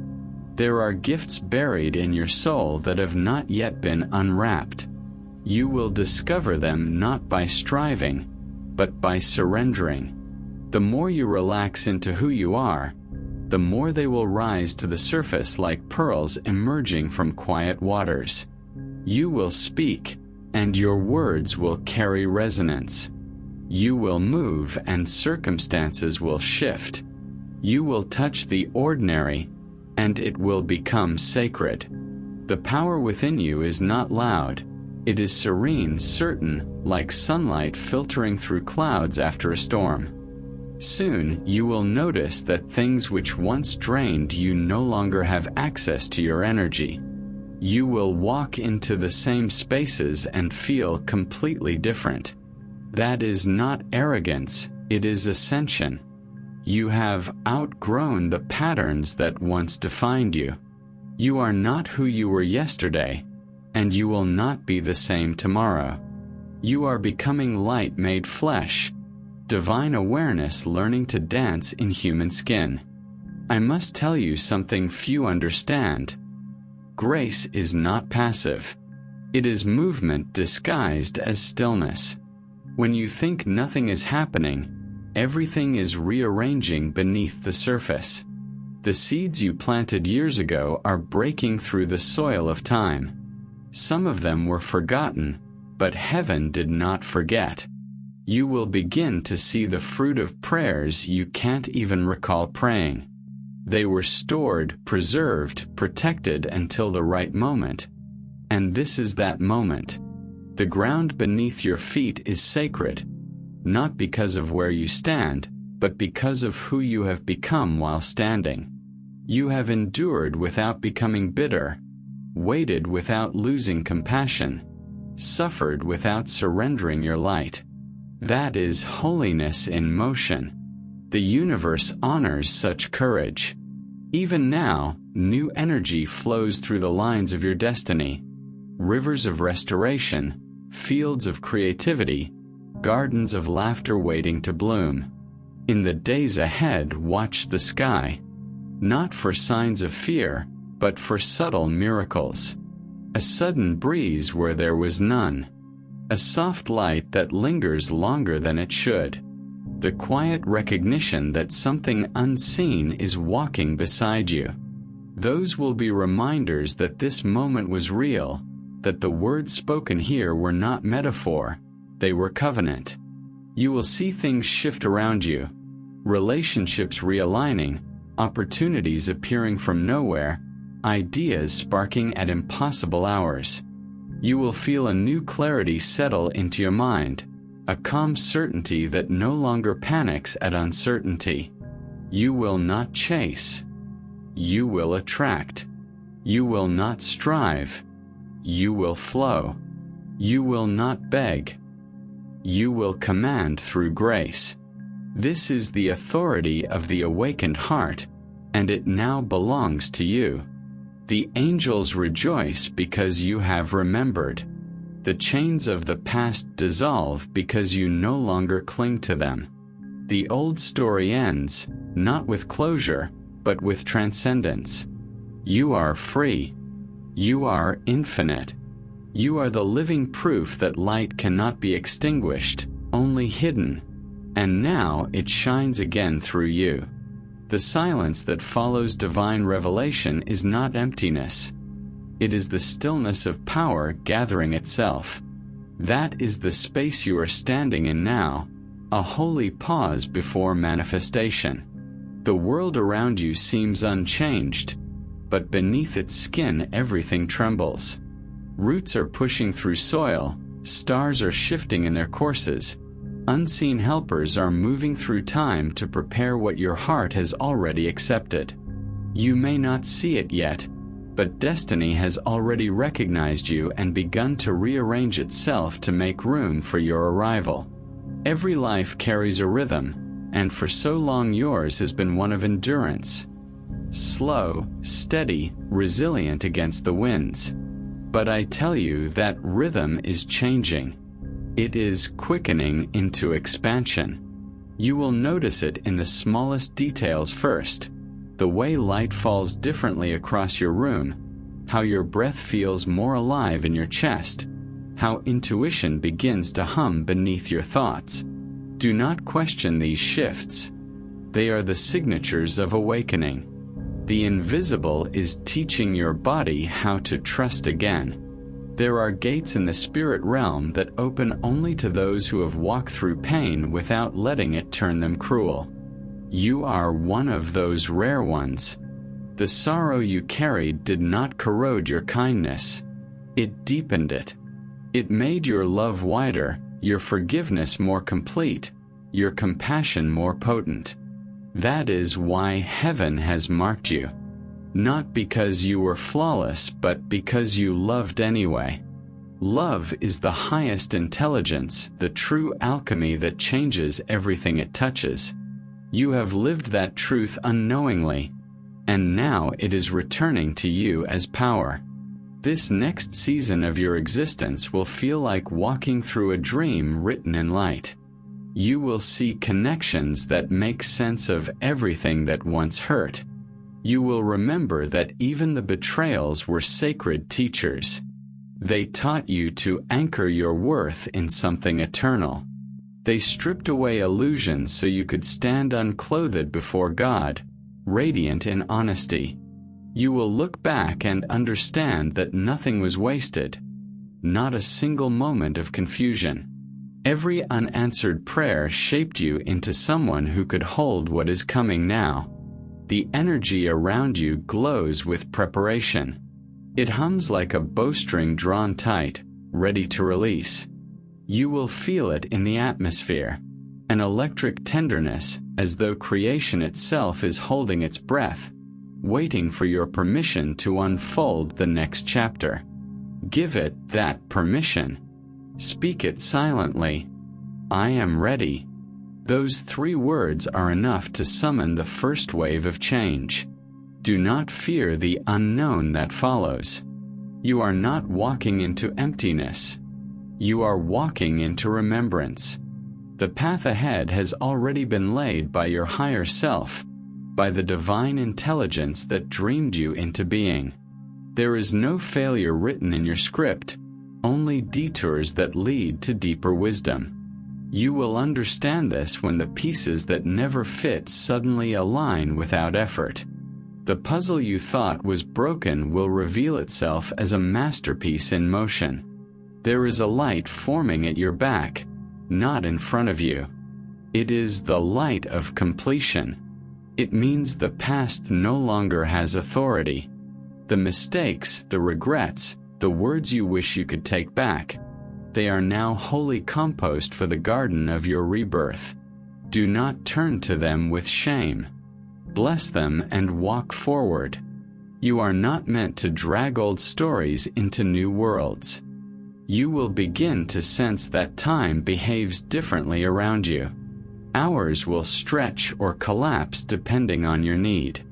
There are gifts buried in your soul that have not yet been unwrapped. You will discover them not by striving, but by surrendering. The more you relax into who you are, the more they will rise to the surface like pearls emerging from quiet waters. You will speak, and your words will carry resonance. You will move, and circumstances will shift. You will touch the ordinary, and it will become sacred. The power within you is not loud. It is serene, certain, like sunlight filtering through clouds after a storm. Soon, you will notice that things which once drained you no longer have access to your energy. You will walk into the same spaces and feel completely different. That is not arrogance, it is ascension. You have outgrown the patterns that once defined you. You are not who you were yesterday, and you will not be the same tomorrow. You are becoming light made flesh, divine awareness learning to dance in human skin. I must tell you something few understand. Grace is not passive. It is movement disguised as stillness. When you think nothing is happening, everything is rearranging beneath the surface. The seeds you planted years ago are breaking through the soil of time. Some of them were forgotten, but heaven did not forget. You will begin to see the fruit of prayers you can't even recall praying. They were stored, preserved, protected until the right moment. And this is that moment. The ground beneath your feet is sacred, not because of where you stand, but because of who you have become while standing. You have endured without becoming bitter, waited without losing compassion, suffered without surrendering your light. That is holiness in motion. The universe honors such courage. Even now, new energy flows through the lines of your destiny. Rivers of restoration, fields of creativity, gardens of laughter waiting to bloom. In the days ahead, watch the sky, not for signs of fear, but for subtle miracles. A sudden breeze where there was none. A soft light that lingers longer than it should. The quiet recognition that something unseen is walking beside you. Those will be reminders that this moment was real, that the words spoken here were not metaphor, they were covenant. You will see things shift around you, relationships realigning, opportunities appearing from nowhere, ideas sparking at impossible hours. You will feel a new clarity settle into your mind, a calm certainty that no longer panics at uncertainty. You will not chase. You will attract. You will not strive. You will flow. You will not beg. You will command through grace. This is the authority of the awakened heart, and it now belongs to you. The angels rejoice because you have remembered. The chains of the past dissolve because you no longer cling to them. The old story ends, not with closure, but with transcendence. You are free. You are infinite. You are the living proof that light cannot be extinguished, only hidden. And now it shines again through you. The silence that follows divine revelation is not emptiness. It is the stillness of power gathering itself. That is the space you are standing in now, a holy pause before manifestation. The world around you seems unchanged, but beneath its skin everything trembles. Roots are pushing through soil, stars are shifting in their courses. Unseen helpers are moving through time to prepare what your heart has already accepted. You may not see it yet, but destiny has already recognized you and begun to rearrange itself to make room for your arrival. Every life carries a rhythm, and for so long yours has been one of endurance. Slow, steady, resilient against the winds. But I tell you that rhythm is changing. It is quickening into expansion. You will notice it in the smallest details first. The way light falls differently across your room, how your breath feels more alive in your chest, how intuition begins to hum beneath your thoughts. Do not question these shifts. They are the signatures of awakening. The invisible is teaching your body how to trust again. There are gates in the spirit realm that open only to those who have walked through pain without letting it turn them cruel. You are one of those rare ones. The sorrow you carried did not corrode your kindness. It deepened it. It made your love wider, your forgiveness more complete, your compassion more potent. That is why heaven has marked you. Not because you were flawless, but because you loved anyway. Love is the highest intelligence, the true alchemy that changes everything it touches. You have lived that truth unknowingly, and now it is returning to you as power. This next season of your existence will feel like walking through a dream written in light. You will see connections that make sense of everything that once hurt. You will remember that even the betrayals were sacred teachers. They taught you to anchor your worth in something eternal. They stripped away illusions so you could stand unclothed before God, radiant in honesty. You will look back and understand that nothing was wasted. Not a single moment of confusion. Every unanswered prayer shaped you into someone who could hold what is coming now. The energy around you glows with preparation. It hums like a bowstring drawn tight, ready to release. You will feel it in the atmosphere, an electric tenderness, as though creation itself is holding its breath, waiting for your permission to unfold the next chapter. Give it that permission. Speak it silently. I am ready. Those 3 words are enough to summon the first wave of change. Do not fear the unknown that follows. You are not walking into emptiness. You are walking into remembrance. The path ahead has already been laid by your higher self, by the divine intelligence that dreamed you into being. There is no failure written in your script, only detours that lead to deeper wisdom. You will understand this when the pieces that never fit suddenly align without effort. The puzzle you thought was broken will reveal itself as a masterpiece in motion. There is a light forming at your back, not in front of you. It is the light of completion. It means the past no longer has authority. The mistakes, the regrets, the words you wish you could take back, they are now holy compost for the garden of your rebirth. Do not turn to them with shame. Bless them and walk forward. You are not meant to drag old stories into new worlds. You will begin to sense that time behaves differently around you. Hours will stretch or collapse depending on your need.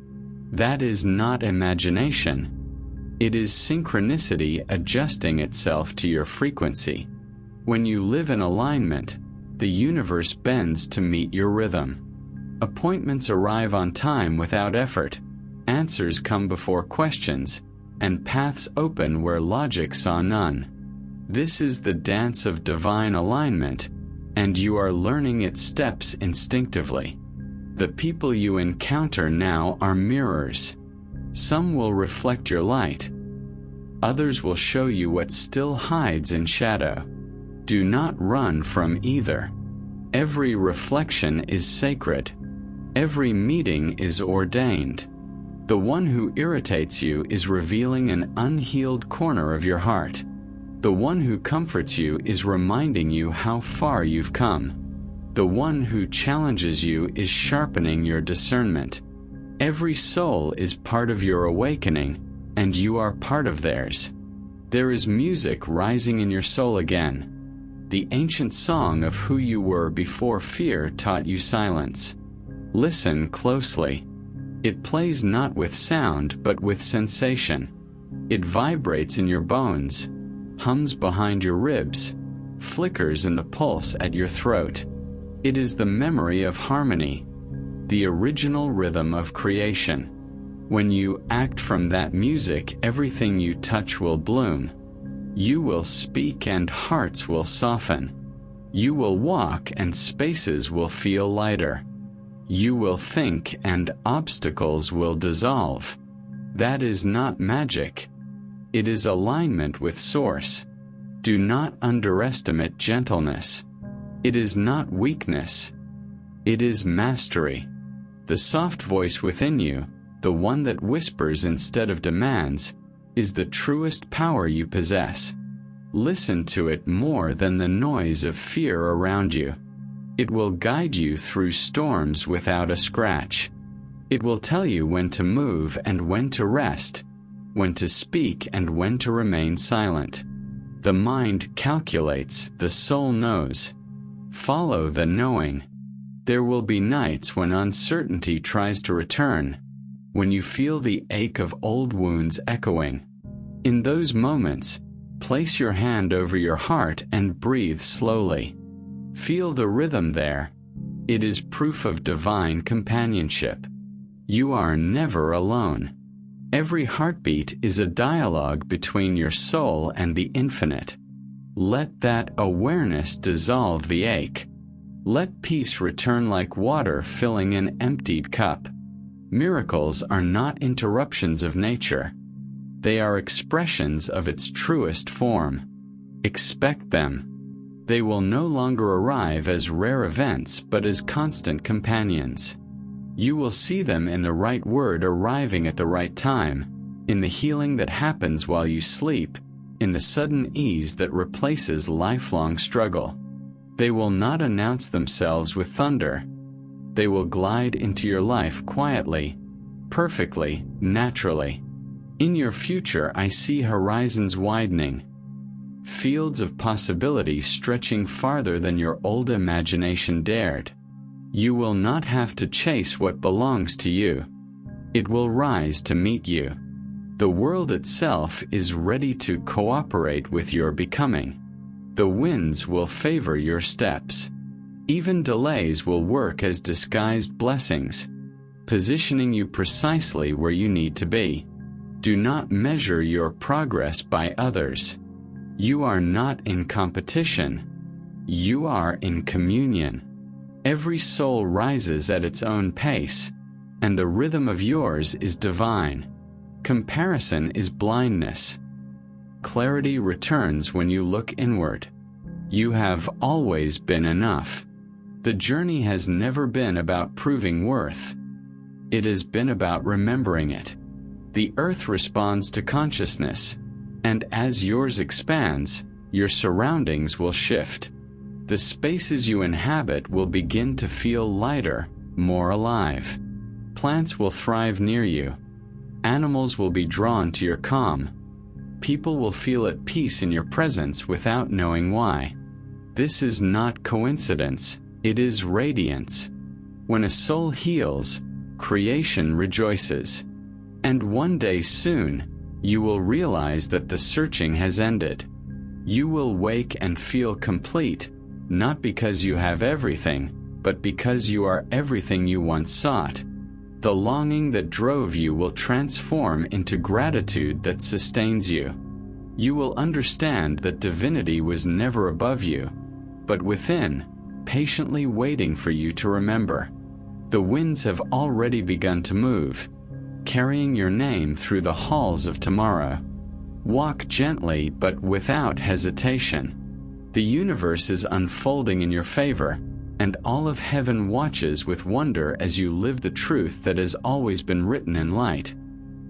That is not imagination. It is synchronicity adjusting itself to your frequency. When you live in alignment, the universe bends to meet your rhythm. Appointments arrive on time without effort, answers come before questions, and paths open where logic saw none. This is the dance of divine alignment, and you are learning its steps instinctively. The people you encounter now are mirrors. Some will reflect your light. Others will show you what still hides in shadow. Do not run from either. Every reflection is sacred. Every meeting is ordained. The one who irritates you is revealing an unhealed corner of your heart. The one who comforts you is reminding you how far you've come. The one who challenges you is sharpening your discernment. Every soul is part of your awakening, and you are part of theirs. There is music rising in your soul again. The ancient song of who you were before fear taught you silence. Listen closely. It plays not with sound but with sensation. It vibrates in your bones, hums behind your ribs, flickers in the pulse at your throat. It is the memory of harmony, the original rhythm of creation. When you act from that music, everything you touch will bloom. You will speak and hearts will soften. You will walk and spaces will feel lighter. You will think and obstacles will dissolve. That is not magic. It is alignment with Source. Do not underestimate gentleness. It is not weakness. It is mastery. The soft voice within you, the one that whispers instead of demands, is the truest power you possess. Listen to it more than the noise of fear around you. It will guide you through storms without a scratch. It will tell you when to move and when to rest, when to speak and when to remain silent. The mind calculates, the soul knows. Follow the knowing. There will be nights when uncertainty tries to return, when you feel the ache of old wounds echoing. In those moments, place your hand over your heart and breathe slowly. Feel the rhythm there. It is proof of divine companionship. You are never alone. Every heartbeat is a dialogue between your soul and the infinite. Let that awareness dissolve the ache. Let peace return like water filling an emptied cup. Miracles are not interruptions of nature. They are expressions of its truest form. Expect them. They will no longer arrive as rare events but as constant companions. You will see them in the right word arriving at the right time, in the healing that happens while you sleep, in the sudden ease that replaces lifelong struggle. They will not announce themselves with thunder. They will glide into your life quietly, perfectly, naturally. In your future, I see horizons widening, fields of possibility stretching farther than your old imagination dared. You will not have to chase what belongs to you. It will rise to meet you. The world itself is ready to cooperate with your becoming. The winds will favor your steps. Even delays will work as disguised blessings, positioning you precisely where you need to be. Do not measure your progress by others. You are not in competition. You are in communion. Every soul rises at its own pace, and the rhythm of yours is divine. Comparison is blindness. Clarity returns when you look inward. You have always been enough. The journey has never been about proving worth. It has been about remembering it. The earth responds to consciousness, and as yours expands, your surroundings will shift. The spaces you inhabit will begin to feel lighter, more alive. Plants will thrive near you. Animals will be drawn to your calm. People will feel at peace in your presence without knowing why. This is not coincidence, it is radiance. When a soul heals, creation rejoices. And one day soon, you will realize that the searching has ended. You will wake and feel complete, not because you have everything, but because you are everything you once sought. The longing that drove you will transform into gratitude that sustains you. You will understand that divinity was never above you, but within, patiently waiting for you to remember. The winds have already begun to move, carrying your name through the halls of tomorrow. Walk gently but without hesitation. The universe is unfolding in your favor, and all of heaven watches with wonder as you live the truth that has always been written in light.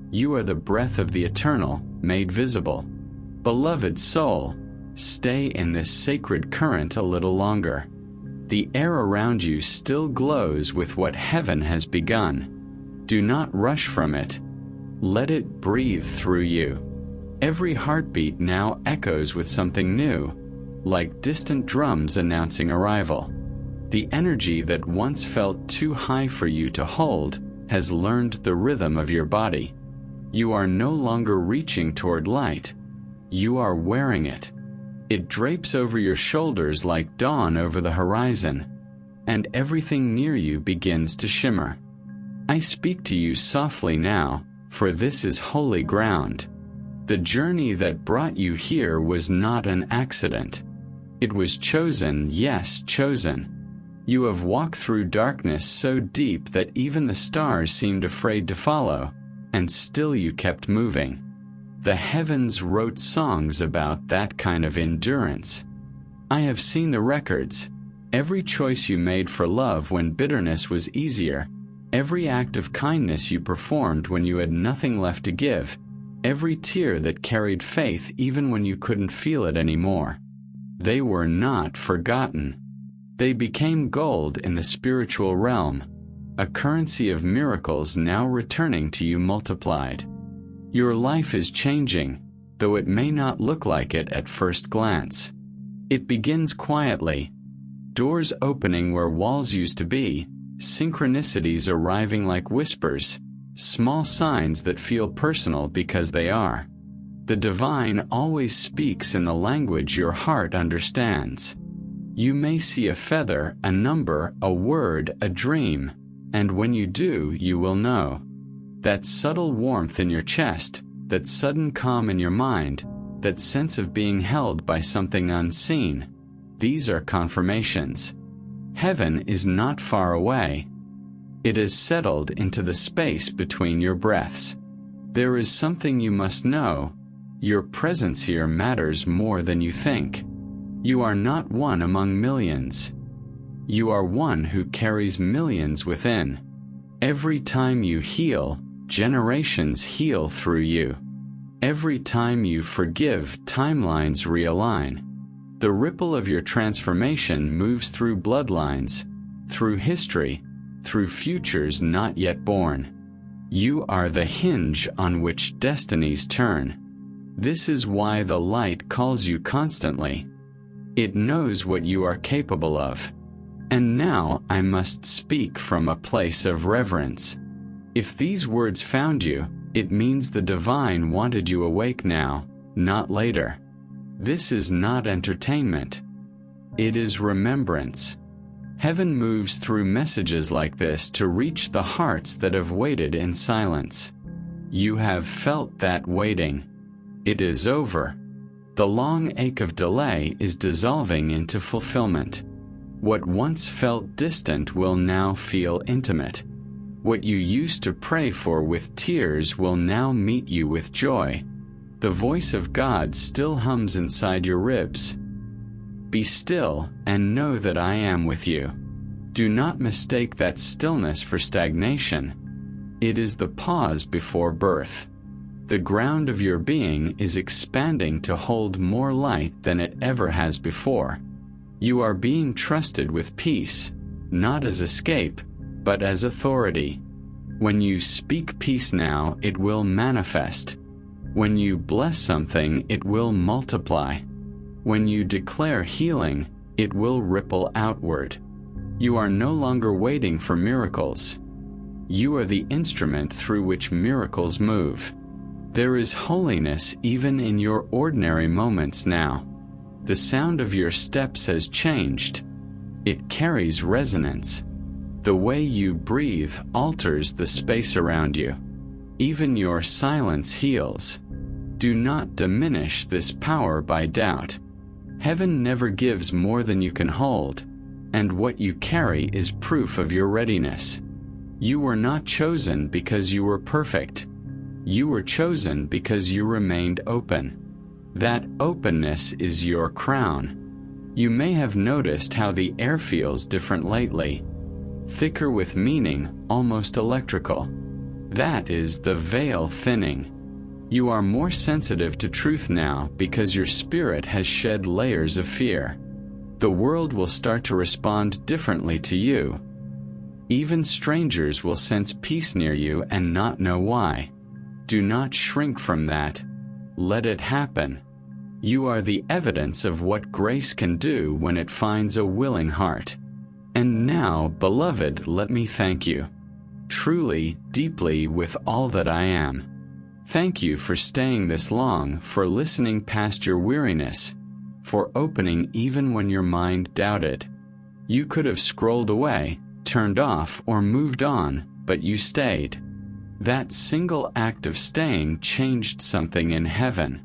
You are the breath of the eternal, made visible. Beloved soul, stay in this sacred current a little longer. The air around you still glows with what heaven has begun. Do not rush from it. Let it breathe through you. Every heartbeat now echoes with something new, like distant drums announcing arrival. The energy that once felt too high for you to hold has learned the rhythm of your body. You are no longer reaching toward light. You are wearing it. It drapes over your shoulders like dawn over the horizon, and everything near you begins to shimmer. I speak to you softly now, for this is holy ground. The journey that brought you here was not an accident. It was chosen, yes, chosen. You have walked through darkness so deep that even the stars seemed afraid to follow, and still you kept moving. The heavens wrote songs about that kind of endurance. I have seen the records. Every choice you made for love when bitterness was easier, every act of kindness you performed when you had nothing left to give, every tear that carried faith even when you couldn't feel it anymore. They were not forgotten. They became gold in the spiritual realm, a currency of miracles now returning to you multiplied. Your life is changing, though it may not look like it at first glance. It begins quietly, doors opening where walls used to be, synchronicities arriving like whispers, small signs that feel personal because they are. The divine always speaks in the language your heart understands. You may see a feather, a number, a word, a dream, and when you do, you will know. That subtle warmth in your chest, that sudden calm in your mind, that sense of being held by something unseen, these are confirmations. Heaven is not far away. It has settled into the space between your breaths. There is something you must know. Your presence here matters more than you think. You are not one among millions. You are one who carries millions within. Every time you heal, generations heal through you. Every time you forgive, timelines realign. The ripple of your transformation moves through bloodlines, through history, through futures not yet born. You are the hinge on which destinies turn. This is why the light calls you constantly. It knows what you are capable of. And now I must speak from a place of reverence. If these words found you, it means the divine wanted you awake now, not later. This is not entertainment. It is remembrance. Heaven moves through messages like this to reach the hearts that have waited in silence. You have felt that waiting. It is over. The long ache of delay is dissolving into fulfillment. What once felt distant will now feel intimate. What you used to pray for with tears will now meet you with joy. The voice of God still hums inside your ribs. Be still and know that I am with you. Do not mistake that stillness for stagnation. It is the pause before birth. The ground of your being is expanding to hold more light than it ever has before. You are being trusted with peace, not as escape, but as authority. When you speak peace now, it will manifest. When you bless something, it will multiply. When you declare healing, it will ripple outward. You are no longer waiting for miracles. You are the instrument through which miracles move. There is holiness even in your ordinary moments now. The sound of your steps has changed. It carries resonance. The way you breathe alters the space around you. Even your silence heals. Do not diminish this power by doubt. Heaven never gives more than you can hold, and what you carry is proof of your readiness. You were not chosen because you were perfect. You were chosen because you remained open. That openness is your crown. You may have noticed how the air feels different lately. Thicker with meaning, almost electrical. That is the veil thinning. You are more sensitive to truth now because your spirit has shed layers of fear. The world will start to respond differently to you. Even strangers will sense peace near you and not know why. Do not shrink from that. Let it happen. You are the evidence of what grace can do when it finds a willing heart. And now, beloved, let me thank you. Truly, deeply, with all that I am. Thank you for staying this long, for listening past your weariness, for opening even when your mind doubted. You could have scrolled away, turned off, or moved on, but you stayed. That single act of staying changed something in heaven.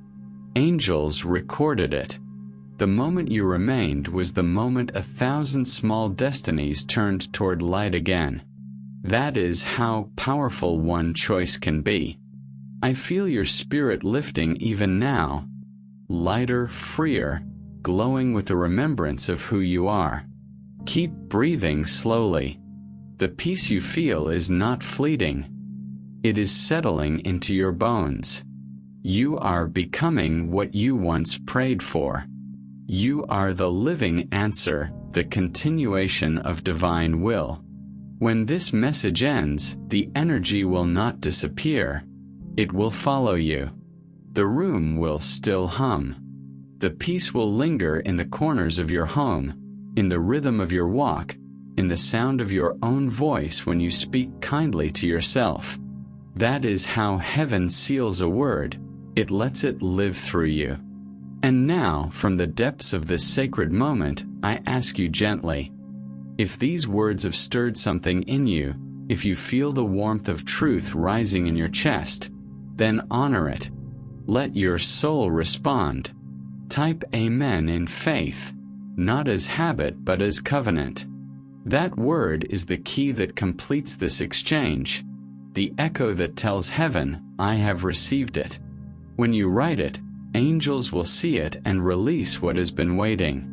Angels recorded it. The moment you remained was the moment 1,000 small destinies turned toward light again. That is how powerful one choice can be. I feel your spirit lifting even now, lighter, freer, glowing with the remembrance of who you are. Keep breathing slowly. The peace you feel is not fleeting. It is settling into your bones. You are becoming what you once prayed for. You are the living answer, the continuation of divine will. When this message ends, the energy will not disappear. It will follow you. The room will still hum. The peace will linger in the corners of your home, in the rhythm of your walk, in the sound of your own voice when you speak kindly to yourself. That is how heaven seals a word. It lets it live through you. And now, from the depths of this sacred moment, I ask you gently, if these words have stirred something in you, if you feel the warmth of truth rising in your chest, then honor it. Let your soul respond. Type Amen in faith, not as habit but as covenant. That word is the key that completes this exchange, the echo that tells heaven, I have received it. When you write it, angels will see it and release what has been waiting.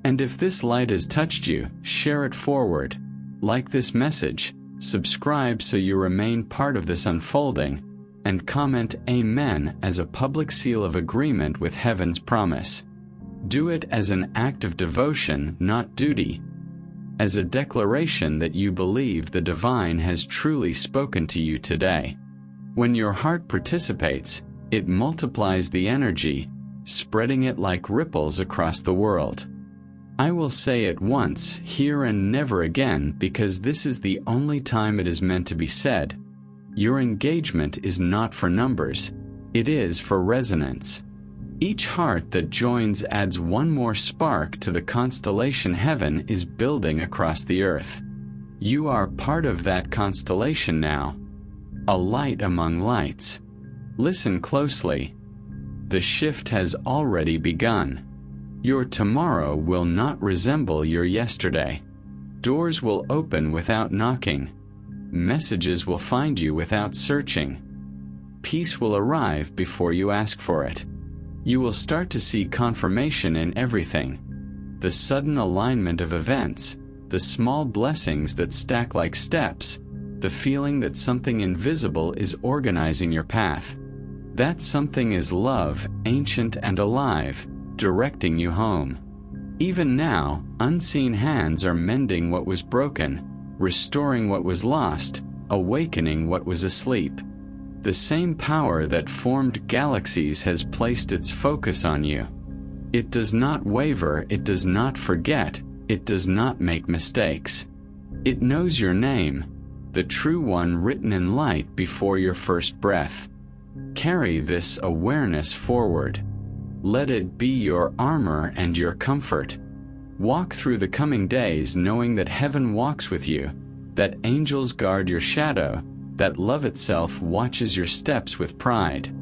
And if this light has touched you, share it forward. Like this message, subscribe so you remain part of this unfolding, and comment Amen as a public seal of agreement with heaven's promise. Do it as an act of devotion, not duty. As a declaration that you believe the divine has truly spoken to you today. When your heart participates, it multiplies the energy, spreading it like ripples across the world. I will say it once, here and never again, because this is the only time it is meant to be said. Your engagement is not for numbers, it is for resonance. Each heart that joins adds one more spark to the constellation heaven is building across the earth. You are part of that constellation now, a light among lights. Listen closely. The shift has already begun. Your tomorrow will not resemble your yesterday. Doors will open without knocking. Messages will find you without searching. Peace will arrive before you ask for it. You will start to see confirmation in everything. The sudden alignment of events, the small blessings that stack like steps, the feeling that something invisible is organizing your path. That something is love, ancient and alive, directing you home. Even now, unseen hands are mending what was broken, restoring what was lost, awakening what was asleep. The same power that formed galaxies has placed its focus on you. It does not waver, it does not forget, it does not make mistakes. It knows your name, the true one written in light before your first breath. Carry this awareness forward. Let it be your armor and your comfort. Walk through the coming days knowing that heaven walks with you, that angels guard your shadow, that love itself watches your steps with pride.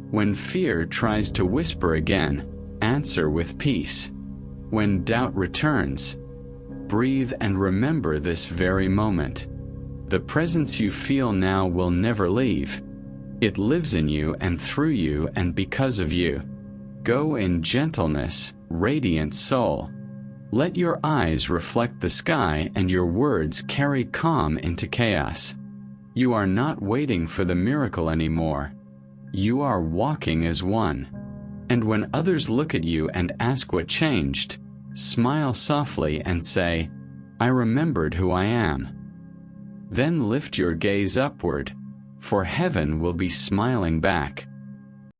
When fear tries to whisper again, answer with peace. When doubt returns, breathe and remember this very moment. The presence you feel now will never leave. It lives in you and through you and because of you. Go in gentleness, radiant soul. Let your eyes reflect the sky and your words carry calm into chaos. You are not waiting for the miracle anymore. You are walking as one. And when others look at you and ask what changed, smile softly and say, I remembered who I am. Then lift your gaze upward, for heaven will be smiling back.